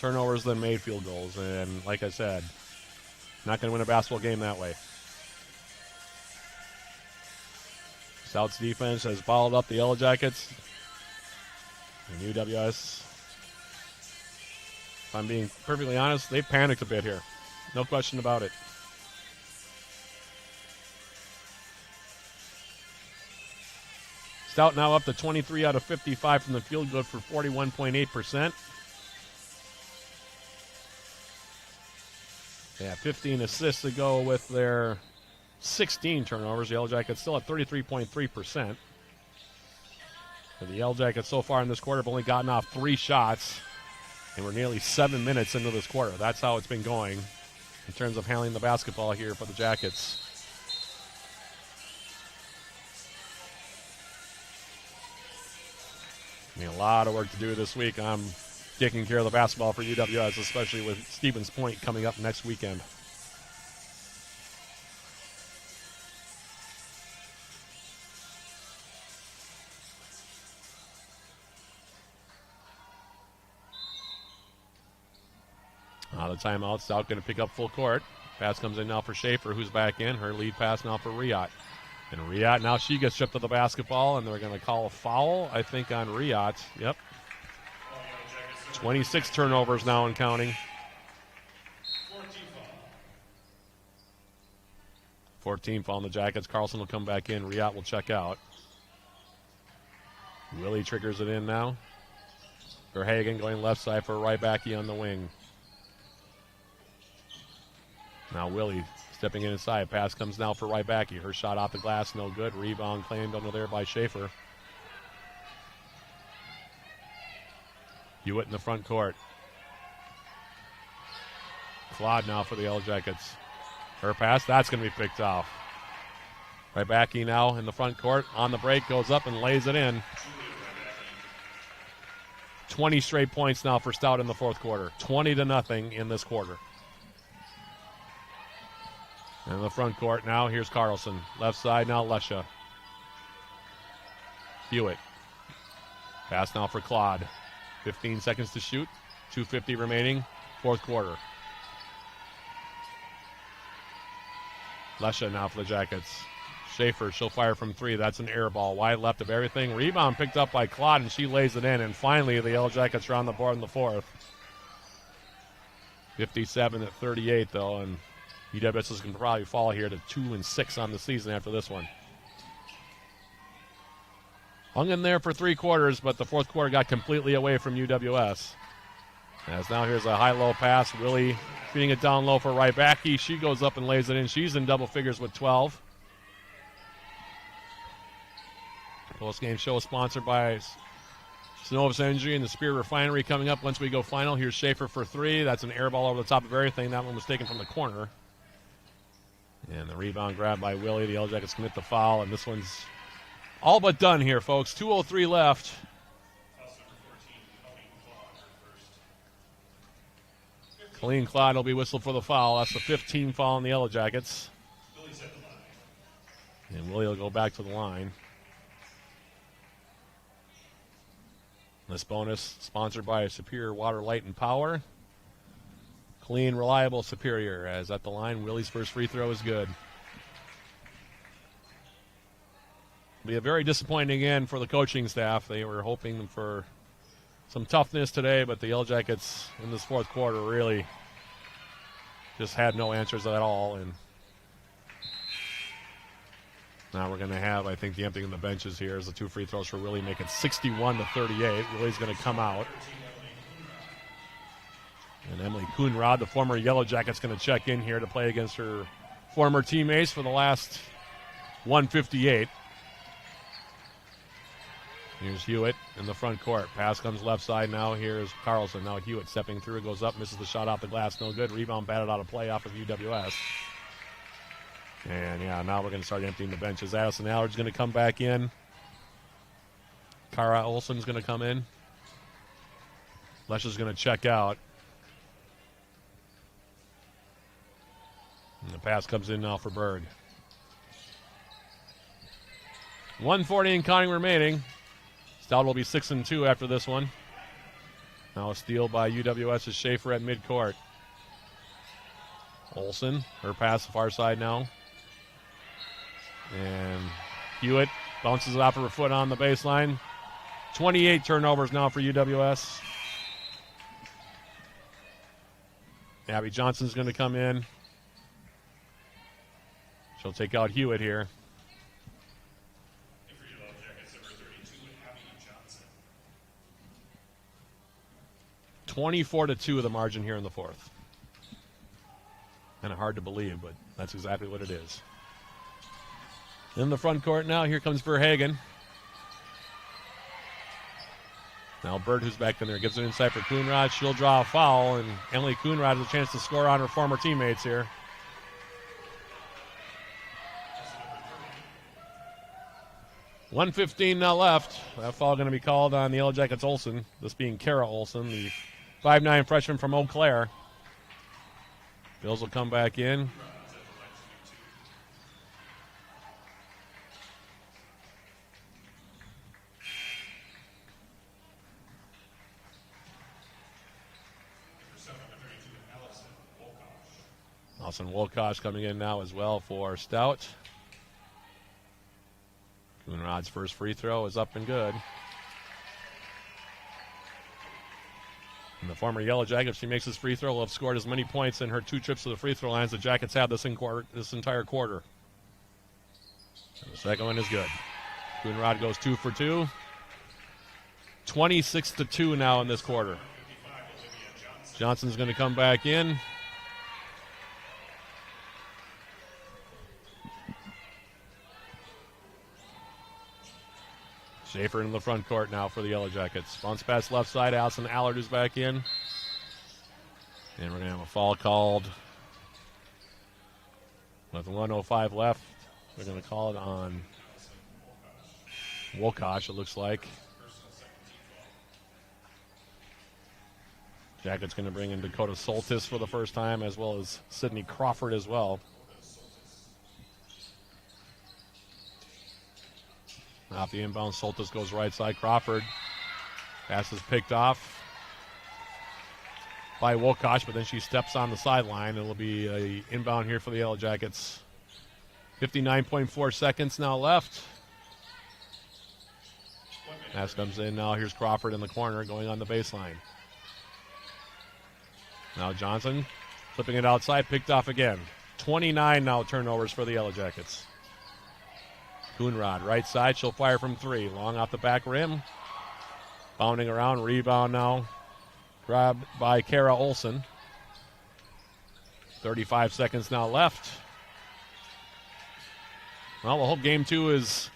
turnovers than made field goals. And like I said, not going to win a basketball game that way. Stout's defense has followed up the Yellow Jackets. And UWS, if I'm being perfectly honest, they've panicked a bit here. No question about it. Stout now up to 23 out of 55 from the field, good for 41.8%. They have 15 assists to go with their 16 turnovers. The Yellow Jackets still at 33.3%. The Yellow Jackets so far in this quarter have only gotten off 3 shots, and we're nearly 7 minutes into this quarter. That's how it's been going in terms of handling the basketball here for the Jackets. I mean, a lot of work to do this week. I'm taking care of the basketball for UWS, especially with Stevens Point coming up next weekend. The timeout. Stout going to pick up full court. Pass comes in now for Schaefer, who's back in. Her lead pass now for Riot. And Riot, now she gets stripped of the basketball, and they're going to call a foul, I think, on Riot. Yep. 26 turnovers now and counting. 14 foul on the Jackets. Carlson will come back in. Riot will check out. Willie triggers it in now. Verhagen going left side for right backy on the wing. Now Willie stepping inside. Pass comes now for right backy. Her shot off the glass, no good. Rebound claimed under there by Schaefer. Hewitt in the front court. Claude now for the Yellow Jackets. Her pass, that's going to be picked off. Rybacki now in the front court. On the break, goes up and lays it in. 20 straight points now for Stout in the fourth quarter. 20-0 in this quarter. In the front court now, here's Carlson. Left side now, Lesha. Hewitt. Pass now for Claude. 15 seconds to shoot. 2:50 remaining. Fourth quarter. Lesha now for the Jackets. Schaefer, she'll fire from three. That's an air ball. Wide left of everything. Rebound picked up by Claude, and she lays it in. And finally, the Yellow Jackets are on the board in the fourth. 57-38, though, and UWS is going to probably fall here to 2-6 on the season after this one. Hung in there for 3 quarters, but the fourth quarter got completely away from UWS. As now here's a high-low pass. Willie feeding it down low for Rybacki. She goes up and lays it in. She's in double figures with 12. Post-game show is sponsored by Synovus Energy and the Spear Refinery. Coming up once we go final. Here's Schaefer for 3. That's an air ball over the top of everything. That one was taken from the corner. And the rebound grabbed by Willie. The Yellow Jackets commit the foul, and this one's all but done here, folks. 2:03 left. Colleen Claude will be whistled for the foul. That's the 15th foul on the Yellow Jackets. And Willie will go back to the line. This bonus sponsored by Superior Water, Light, and Power. Clean, reliable, Superior. As at the line, Willie's first free throw is good. Be a very disappointing end for the coaching staff. They were hoping for some toughness today, but the Yellow Jackets in this fourth quarter really just had no answers at all. And now we're going to have, I think, the emptying of the benches here as the 2 free throws for Willie make it 61-38. Willie's going to come out. And Emily Coonrod, the former Yellow Jacket's going to check in here to play against her former teammates for the last 158. Here's Hewitt in the front court. Pass comes left side now. Here's Carlson. Now Hewitt stepping through. Goes up, misses the shot off the glass. No good. Rebound batted out of play off of UWS. And, yeah, now we're going to start emptying the benches. Addison Allard's going to come back in. Kara Olsen's going to come in. Lesha's going to check out. And the pass comes in now for Berg. 1:40 and counting remaining. Stout will be 6-2 after this one. Now a steal by UWS's Schaefer at midcourt. Olsen, her pass far side now. And Hewitt bounces it off of her foot on the baseline. 28 turnovers now for UWS. Abby Johnson's going to come in. She'll take out Hewitt here. 24-2 the margin here in the fourth. Kind of hard to believe, but that's exactly what it is. In the front court now, here comes Verhagen. Now Bird, who's back in there, gives it inside for Coonrod. She'll draw a foul, and Emily Coonrod has a chance to score on her former teammates here. $1:15 now left. That foul going to be called on the Yellow Jackets Olsen. This being Kara Olsen, the 5'9" freshman from Eau Claire. Bills will come back in. Allison Wolkosh coming in now as well for Stout. Coonrod's first free throw is up and good. And the former Yellow Jacket, if she makes this free throw, will have scored as many points in her 2 trips to the free throw line as the Jackets have this entire quarter. And the second one is good. Coonrod goes 2 for 2. 26-2 now in this quarter. Johnson's going to come back in. Schaefer in the front court now for the Yellow Jackets. Bounce pass left side. Allison Allard is back in. And we're going to have a foul called With 1:05 left, they're going to call it on Wokosh, it looks like. Jackets going to bring in Dakota Soltis for the first time, as well as Sydney Crawford as well. Off the inbound, Soltis goes right side. Crawford. Pass is picked off by Wokosh, but then she steps on the sideline. It'll be a inbound here for the Yellow Jackets. 59.4 seconds now left. Pass comes in now. Here's Crawford in the corner going on the baseline. Now Johnson flipping it outside, picked off again. 29 now turnovers for the Yellow Jackets. Coonrod, right side, she'll fire from 3. Long off the back rim. Bounding around, rebound now. Grabbed by Kara Olsen. 35 seconds now left. Well, we'll hope game 2 is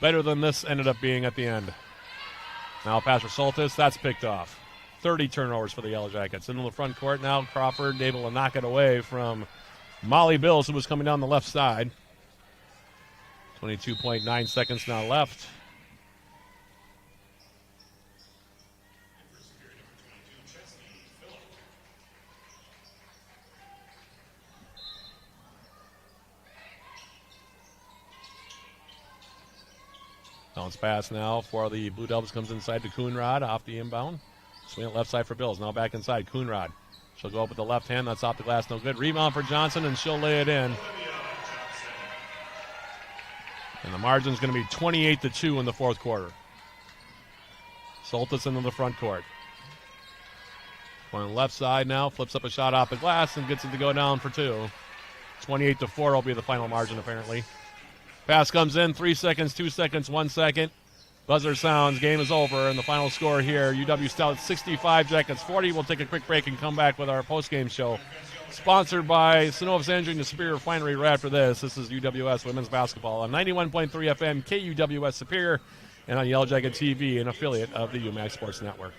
better than this ended up being at the end. Now pass for Soltis, that's picked off. 30 turnovers for the Yellow Jackets. Into the front court now, Crawford able to knock it away from Molly Bills, who was coming down the left side. 22.9 seconds now left. Bounce pass now for the Blue Devils, comes inside to Coonrod off the inbound. Swing it left side for Bills. Now back inside, Coonrod. She'll go up with the left hand. That's off the glass, no good. Rebound for Johnson, and she'll lay it in. And the margin's going to be 28-2 in the fourth quarter. Soltis into the front court. On the left side now, flips up a shot off the glass and gets it to go down for 2. 28-4 will be the final margin, apparently. Pass comes in, 3 seconds, 2 seconds, 1 second. Buzzer sounds, game is over, and the final score here, UW-Stout 65, Jackets 40. We'll take a quick break and come back with our postgame show. Sponsored by Synovus Energy and the Superior Refinery right after this. This is UWS Women's Basketball on 91.3 FM, KUWS Superior, and on Yellow Jacket TV, an affiliate of the UMAC Sports Network.